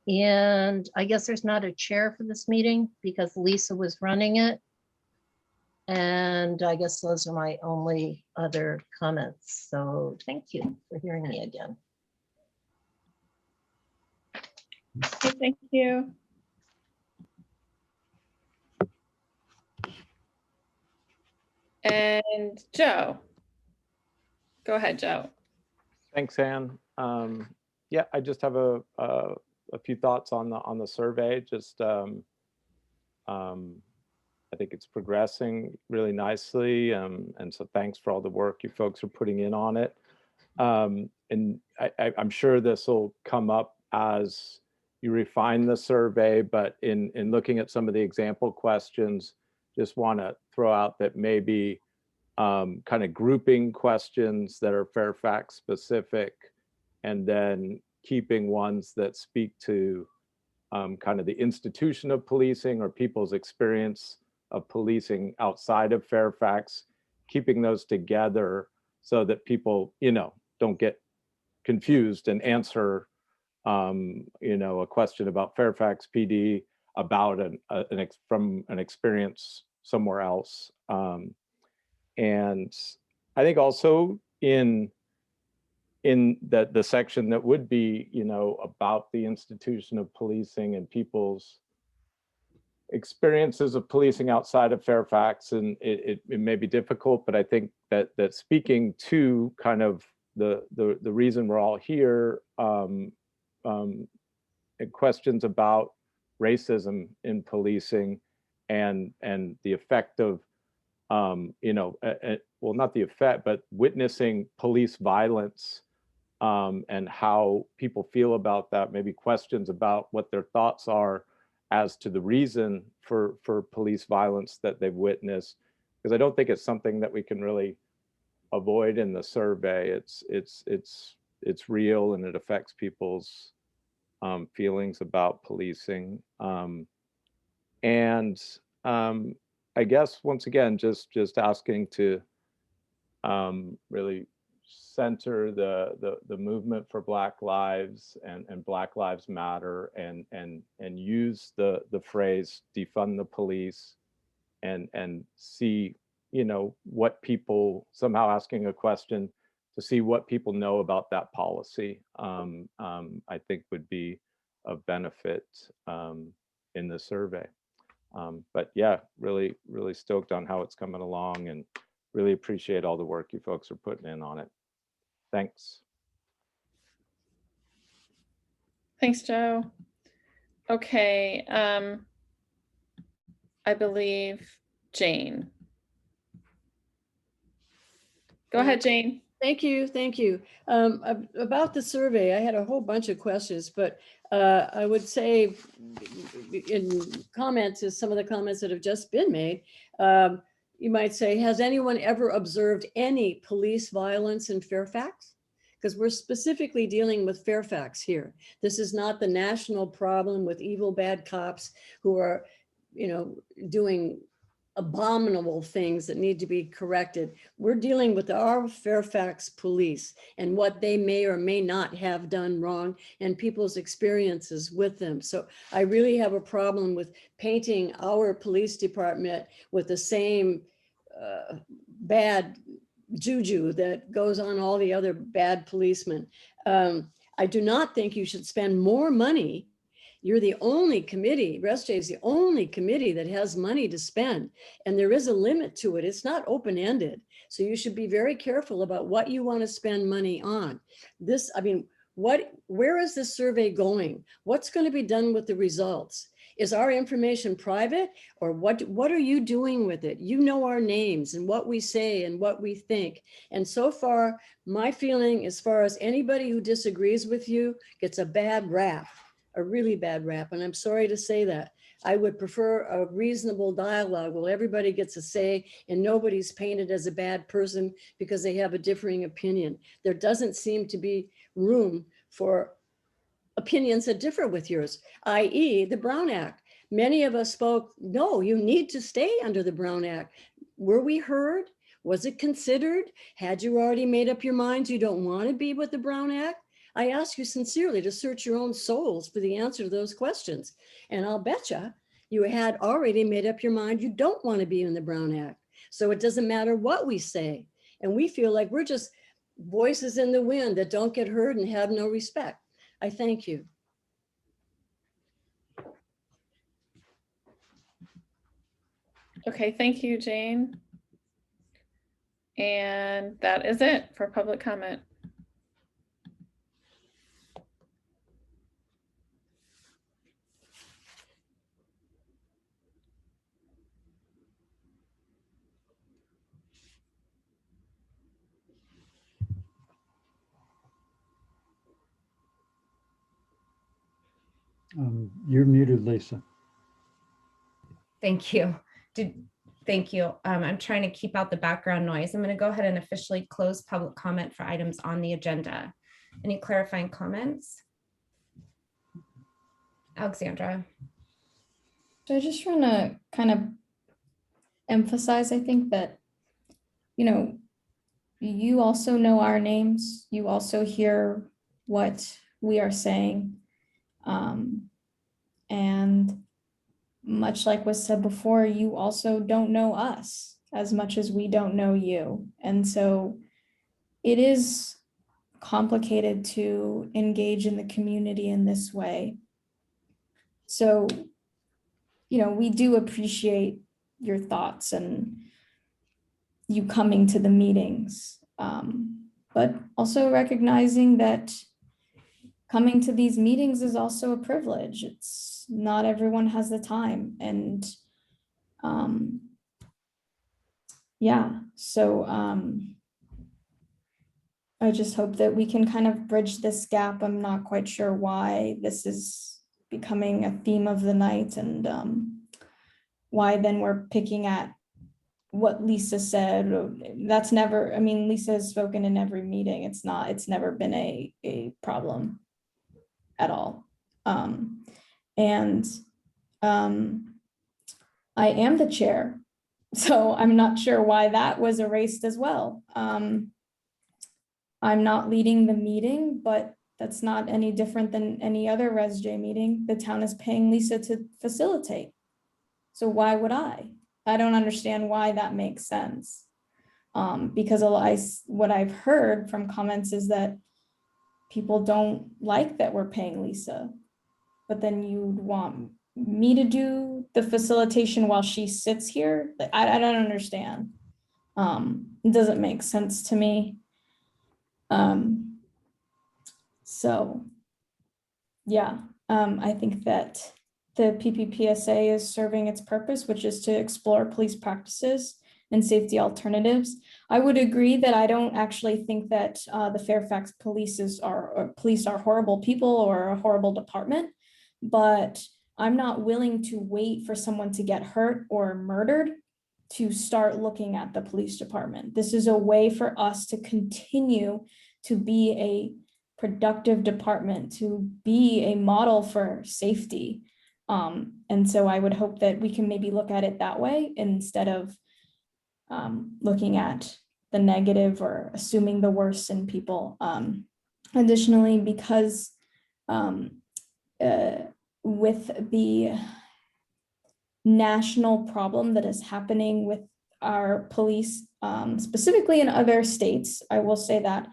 I guess there's not a chair for this meeting because Lisa was running it. And I guess those are my only other comments. So thank you for hearing me again. Okay, thank you. And Joe. Go ahead, Joe. Thanks, Anne. Yeah, I just have a few thoughts on the survey. Just I think it's progressing really nicely, and so thanks for all the work you folks are putting in on it. And I'm sure this will come up as you refine the survey, but in looking at some of the example questions, just want to throw out that maybe kind of grouping questions that are Fairfax specific, and then keeping ones that speak to kind of the institution of policing or people's experience of policing outside of Fairfax, keeping those together so that people, don't get confused and answer, a question about Fairfax PD about from an experience somewhere else. And I think also in the section that would be, about the institution of policing and people's experiences of policing outside of Fairfax, and it may be difficult, but I think that speaking to kind of the reason we're all here, questions about racism in policing and the effect of well, not the effect, but witnessing police violence, and how people feel about that, maybe questions about what their thoughts are as to the reason for police violence that they've witnessed, because I don't think it's something that we can really avoid in the survey. It's real, and it affects people's feelings about policing. I guess once again, just asking to really center the movement for Black lives and Black Lives Matter, and use the phrase defund the police, and see, what people, somehow asking a question to see what people know about that policy, I think would be of benefit in the survey. But yeah, really stoked on how it's coming along, and really appreciate all the work you folks are putting in on it. Thanks. Thanks, Joe. Okay, I believe Jane. Go ahead, Jane. Thank you, thank you. About the survey, I had a whole bunch of questions, but I would say in comments to some of the comments that have just been made, you might say, has anyone ever observed any police violence in Fairfax? Because we're specifically dealing with Fairfax here. This is not the national problem with evil, bad cops who are, doing abominable things that need to be corrected. We're dealing with our Fairfax police and what they may or may not have done wrong and people's experiences with them. So I really have a problem with painting our police department with the same bad juju that goes on all the other bad policemen. I do not think you should spend more money. You're the only committee, ResJ is the only committee that has money to spend, and there is a limit to it. It's not open-ended. So you should be very careful about what you want to spend money on. Where is this survey going? What's going to be done with the results? Is our information private, or what are you doing with it? You know our names and what we say and what we think. And so far, my feeling, as far as anybody who disagrees with you gets a bad rap. A really bad rap, and I'm sorry to say that. I would prefer a reasonable dialogue where everybody gets a say and nobody's painted as a bad person because they have a differing opinion. There doesn't seem to be room for opinions that differ with yours, i.e. the Brown Act. Many of us spoke, no, you need to stay under the Brown Act. Were we heard? Was it considered? Had you already made up your minds you don't want to be with the Brown Act? I ask you sincerely to search your own souls for the answer to those questions. And I'll betcha you had already made up your mind you don't want to be in the Brown Act. So it doesn't matter what we say. And we feel like we're just voices in the wind that don't get heard and have no respect. I thank you. Okay, thank you, Jane. And that is it for public comment. You're muted, Lisa. Thank you. Thank you. I'm trying to keep out the background noise. I'm going to go ahead and officially close public comment for items on the agenda. Any clarifying comments? Alexandra. So I just want to kind of emphasize, I think that, you also know our names. You also hear what we are saying. And much like was said before, you also don't know us as much as we don't know you. And so it is complicated to engage in the community in this way. So, we do appreciate your thoughts and you coming to the meetings, but also recognizing that coming to these meetings is also a privilege. It's not everyone has the time. And so I just hope that we can kind of bridge this gap. I'm not quite sure why this is becoming a theme of the night and why then we're picking at what Lisa said. That's never, Lisa has spoken in every meeting. It's never been a problem at all. I am the chair, so I'm not sure why that was erased as well. I'm not leading the meeting, but that's not any different than any other ResJ meeting. The town is paying Lisa to facilitate. So why would I? I don't understand why that makes sense. Because what I've heard from comments is that people don't like that we're paying Lisa, but then you'd want me to do the facilitation while she sits here. I don't understand. It doesn't make sense to me. So yeah, I think that the PPPSA is serving its purpose, which is to explore police practices and safety alternatives. I would agree that I don't actually think that the Fairfax police are horrible people or a horrible department, but I'm not willing to wait for someone to get hurt or murdered to start looking at the police department. This is a way for us to continue to be a productive department, to be a model for safety. And so I would hope that we can maybe look at it that way instead of looking at the negative or assuming the worst in people. Additionally, because with the national problem that is happening with our police, specifically in other states, I will say that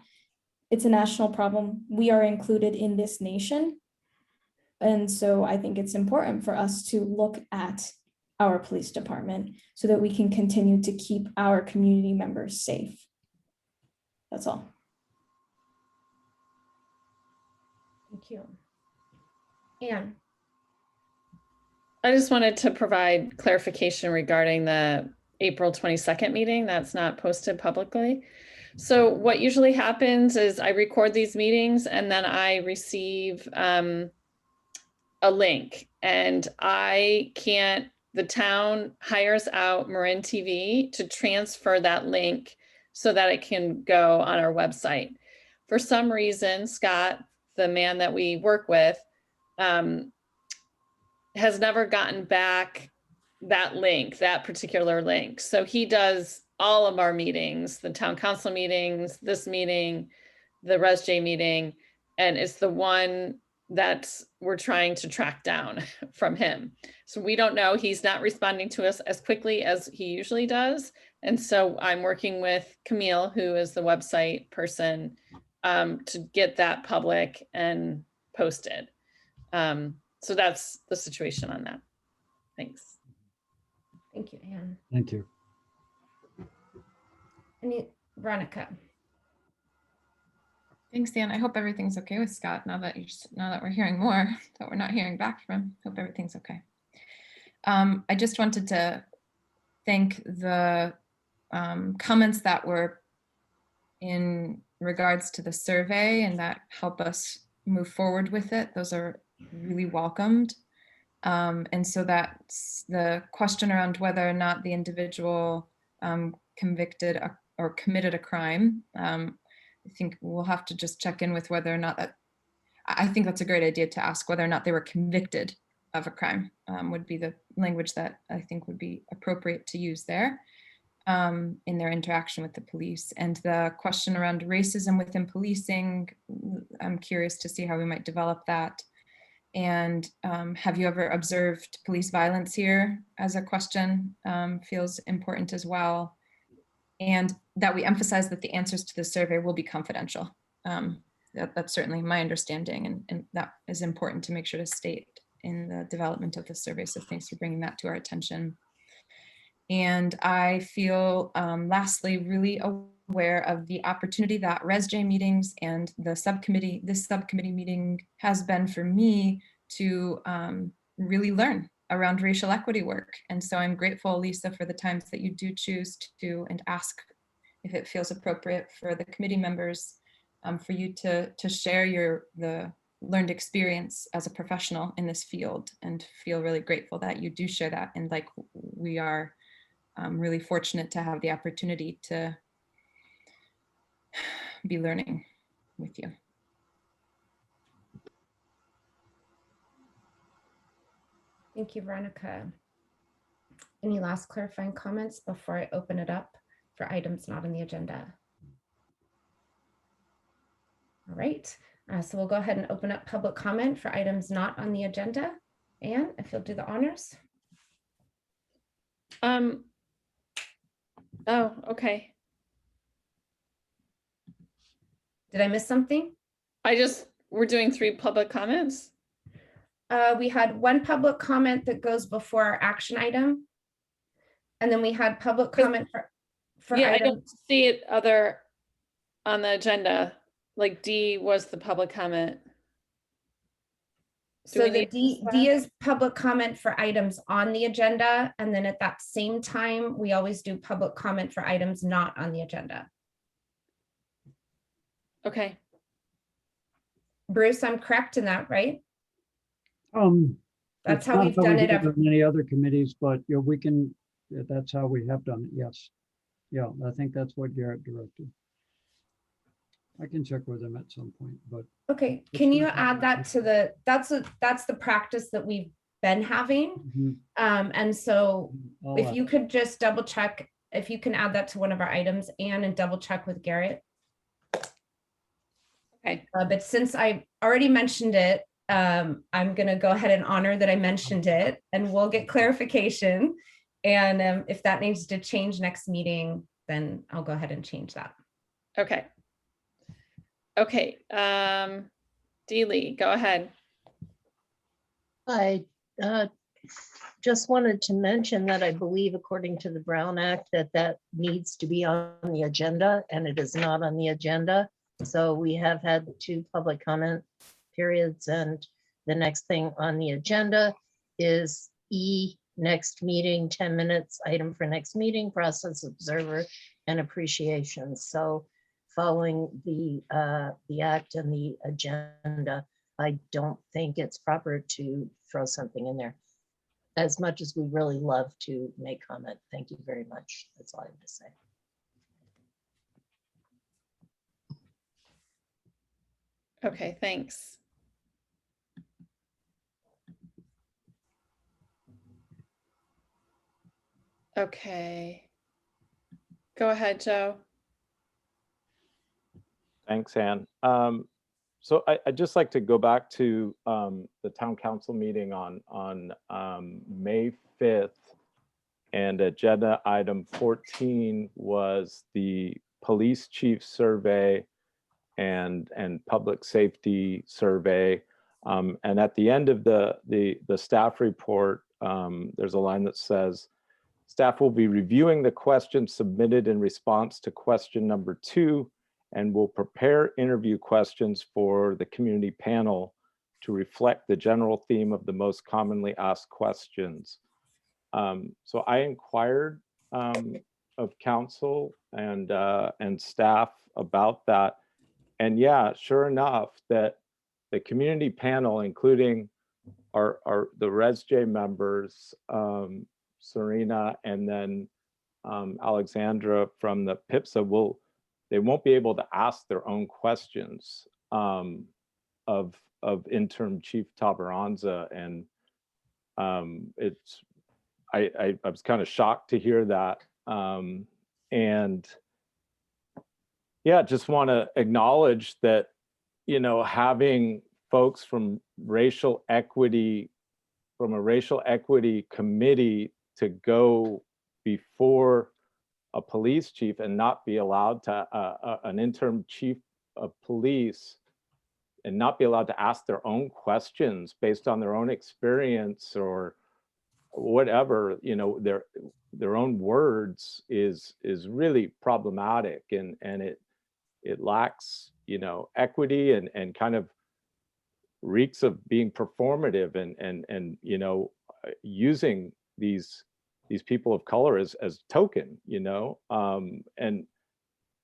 it's a national problem. We are included in this nation. And so I think it's important for us to look at our police department so that we can continue to keep our community members safe. That's all. Thank you. Anne. I just wanted to provide clarification regarding the April 22nd meeting that's not posted publicly. So what usually happens is I record these meetings and then I receive a link, and the town hires out Marin TV to transfer that link so that it can go on our website. For some reason, Scott, the man that we work with, has never gotten back that particular link. So he does all of our meetings, the town council meetings, this meeting, the ResJ meeting, and it's the one that we're trying to track down from him. So we don't know, he's not responding to us as quickly as he usually does. And so I'm working with Camille, who is the website person, to get that public and posted. So that's the situation on that. Thanks. Thank you, Anne. Thank you. Veronica. Thanks, Dan. I hope everything's okay with Scott now that we're hearing more that we're not hearing back from him. Hope everything's okay. I just wanted to thank the comments that were in regards to the survey and that help us move forward with it. Those are really welcomed. And so that's the question around whether or not the individual convicted or committed a crime. I think we'll have to just check in with whether or not that, I think that's a great idea to ask whether or not they were convicted of a crime, would be the language that I think would be appropriate to use there in their interaction with the police. And the question around racism within policing, I'm curious to see how we might develop that. And have you ever observed police violence here as a question feels important as well. And that we emphasize that the answers to the survey will be confidential. That's certainly my understanding, and that is important to make sure to state in the development of the survey. So thanks for bringing that to our attention. And I feel lastly really aware of the opportunity that ResJ meetings and this subcommittee meeting has been for me to really learn around racial equity work. And so I'm grateful, Lisa, for the times that you do choose to and ask if it feels appropriate for the committee members for you to share the learned experience as a professional in this field, and feel really grateful that you do share that. And like, we are really fortunate to have the opportunity to be learning with you. Thank you, Veronica. Any last clarifying comments before I open it up for items not on the agenda? All right, so we'll go ahead and open up public comment for items not on the agenda. Anne, if you'll do the honors. Oh, okay. Did I miss something? We're doing 3 public comments. We had one public comment that goes before our action item. And then we had public comment for yeah, item. I don't see it other on the agenda. Like D was the public comment. So we the need D is public comment for items on the agenda. And then at that same time, we always do public comment for items not on the agenda. Okay, Bruce, I'm correct in that, right? It's That's how not we've done we it. do on many other committees, but yeah, we can, yeah, that's how we have done it, yes. Yeah, I think that's what Garrett directed. I can check with him at some point, but Okay, It's can you not add that to the, that's the practice that we've been having. mhm, And so I'll if ask. you could just double check, if you can add that to one of our items and double check with Garrett. okay, But since I already mentioned it, I'm gonna go ahead and honor that I mentioned it and we'll get clarification. And if that needs to change next meeting, then I'll go ahead and change that. okay. Okay, Dealey, go ahead. I just wanted to mention that I believe according to the Brown Act that needs to be on the agenda and it is not on the agenda. So we have had 2 public comment periods and the next thing on the agenda is E, next meeting, 10 minutes, item for next meeting, process observer and appreciation. So following the act and the agenda, I don't think it's proper to throw something in there. As much as we really love to make comment. Thank you very much. That's all I have to say. Okay, thanks. Okay. Go ahead, Joe. Thanks, Ann. So I'd just like to go back to the town council meeting on May 5th. And agenda item 14 was the police chief survey and public safety survey. And at the end of the staff report, there's a line that says, staff will be reviewing the questions submitted in response to question number 2 and will prepare interview questions for the community panel to reflect the general theme of the most commonly asked questions. So I inquired of council and staff about that. And yeah, sure enough, that the community panel, including the ResJ members, Serena and then Alexandra from the PPPSA they won't be able to ask their own questions of interim Chief Tabaranza. And I was kind of shocked to hear that. And yeah, just want to acknowledge that, you know, having folks from a racial equity committee to go before a police chief and not be allowed to, an interim chief of police and not be allowed to ask their own questions based on their own experience or whatever, you know, their own words is really problematic, and it lacks, you know, equity and kind of reeks of being performative and you know, using these people of color as token, you know, and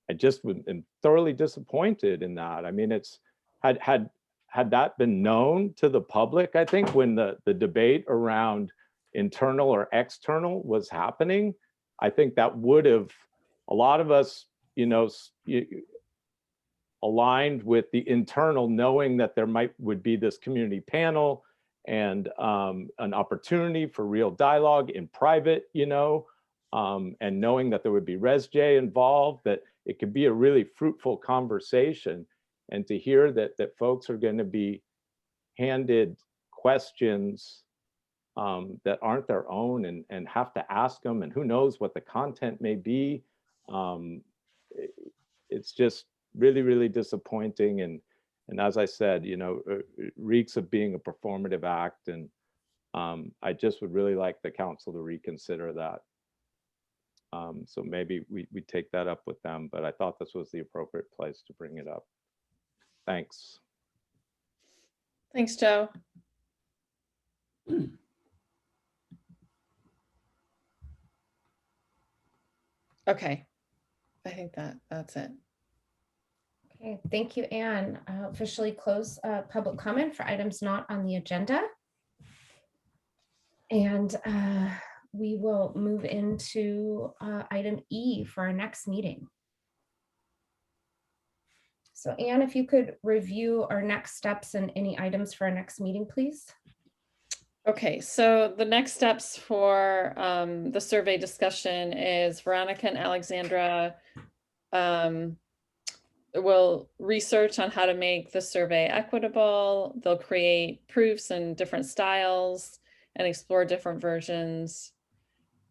I just am thoroughly disappointed in that. I mean, it's had that been known to the public, I think when the debate around internal or external was happening, I think that would have, a lot of us, you know, aligned with the internal, knowing that there would be this community panel and an opportunity for real dialogue in private, you know, and knowing that there would be ResJ involved, that it could be a really fruitful conversation. And to hear that folks are going to be handed questions that aren't their own and have to ask them, and who knows what the content may be. It's just really, really disappointing. And as I said, you know, it reeks of being a performative act. And I just would really like the council to reconsider that. So maybe we take that up with them, but I thought this was the appropriate place to bring it up. Thanks. Thanks, Joe. Okay, I think that's it. Okay, thank you, Anne. I'll officially close public comment for items not on the agenda. And we will move into item E for our next meeting. So Anne, if you could review our next steps and any items for our next meeting, please. Okay, so the next steps for the survey discussion is Veronica and Alexandra will research on how to make the survey equitable. They'll create proofs in different styles and explore different versions.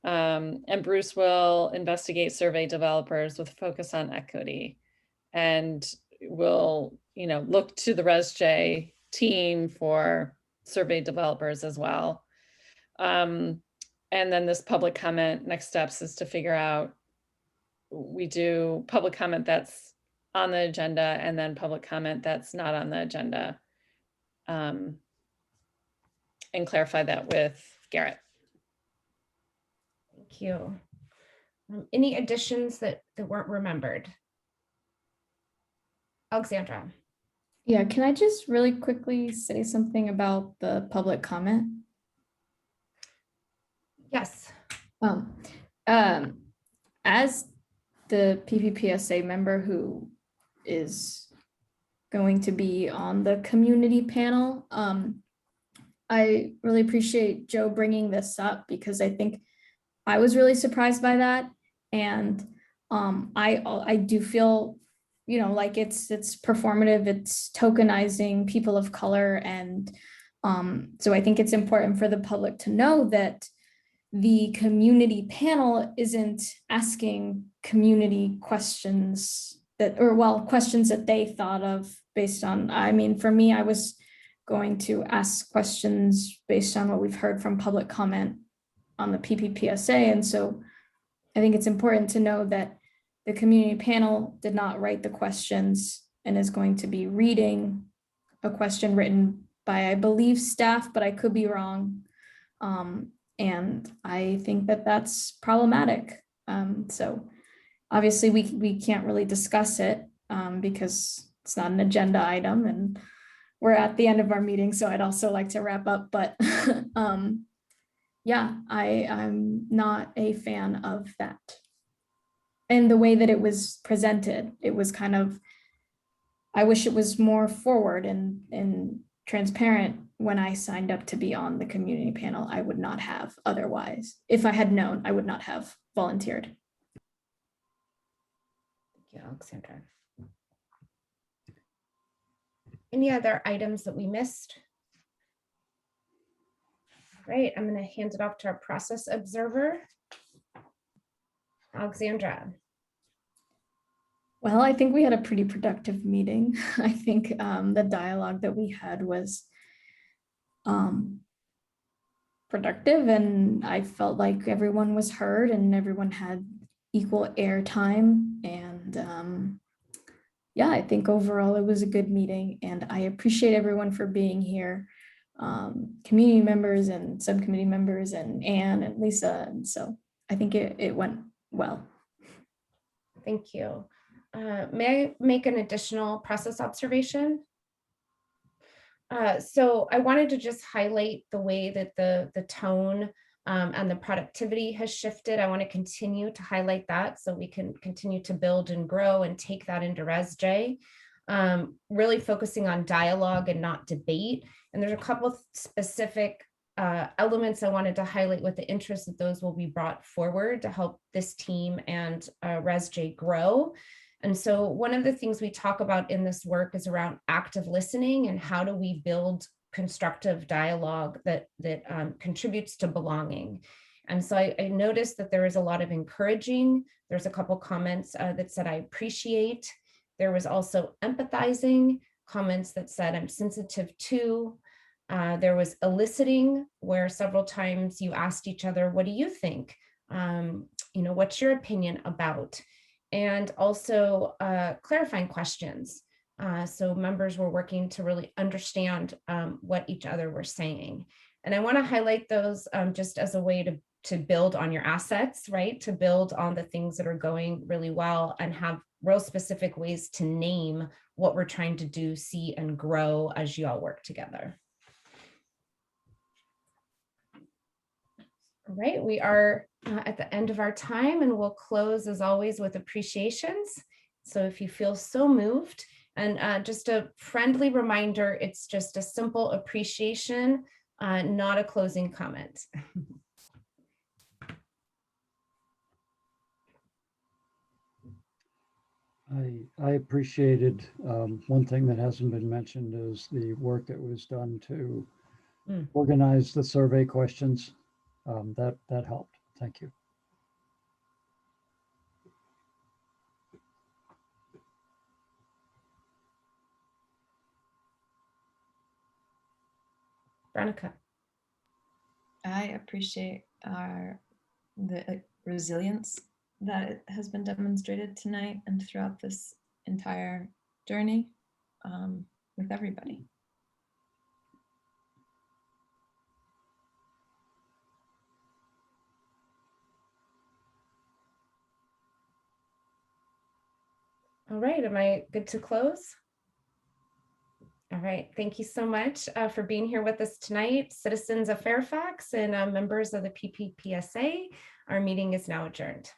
And Bruce will investigate survey developers with a focus on equity, and will, look to the ResJ team for survey developers as well. And then this public comment, next steps is to figure out, we do public comment that's on the agenda and then public comment that's not on the agenda. And clarify that with Garrett. Thank you. Any additions that weren't remembered? Alexandra. Yeah, can I just really quickly say something about the public comment? Yes. As the PPPSA member who is going to be on the community panel, I really appreciate Joe bringing this up, because I think I was really surprised by that. And I do feel, like it's performative, it's tokenizing people of color. And so I think it's important for the public to know that the community panel isn't asking community questions questions that they thought of based on, for me, I was going to ask questions based on what we've heard from public comment on the PPPSA. And so I think it's important to know that the community panel did not write the questions and is going to be reading a question written by, I believe, staff, but I could be wrong. And I think that that's problematic. So obviously we can't really discuss it because it's not an agenda item and we're at the end of our meeting. So I'd also like to wrap up, but yeah, I'm not a fan of that. And the way that it was presented, it was kind of, I wish it was more forward and transparent. When I signed up to be on the community panel, I would not have otherwise. If I had known, I would not have volunteered. Thank you, Alexandra. Any other items that we missed? Great, I'm going to hand it off to our process observer, Alexandra. Well, I think we had a pretty productive meeting. I think the dialogue that we had was productive, and I felt like everyone was heard and everyone had equal airtime. And yeah, I think overall it was a good meeting, and I appreciate everyone for being here. Community members and subcommittee members and Anne and Lisa. And so I think it went well. Thank you. May I make an additional process observation? So I wanted to just highlight the way that the tone and the productivity has shifted. I want to continue to highlight that so we can continue to build and grow and take that into ResJ. Really focusing on dialogue and not debate. And there's a couple of specific elements I wanted to highlight with the interest that those will be brought forward to help this team and ResJ grow. And so one of the things we talk about in this work is around active listening and how do we build constructive dialogue that contributes to belonging. And so I noticed that there is a lot of encouraging. There's a couple comments that said, I appreciate. There was also empathizing, comments that said, I'm sensitive to. There was eliciting, where several times you asked each other, what do you think? What's your opinion about? And also clarifying questions. So members were working to really understand what each other were saying. And I want to highlight those just as a way to build on your assets, right? To build on the things that are going really well and have real specific ways to name what we're trying to do, see, and grow as you all work together. All right, we are at the end of our time, and we'll close as always with appreciations. So if you feel so moved, and just a friendly reminder, it's just a simple appreciation, not a closing comment. I appreciated, one thing that hasn't been mentioned is the work that was done to organize the survey questions. That helped. Thank you. Veronica. I appreciate the resilience that has been demonstrated tonight and throughout this entire journey with everybody. All right, am I good to close? All right, thank you so much for being here with us tonight, citizens of Fairfax and members of the PPPSA. Our meeting is now adjourned.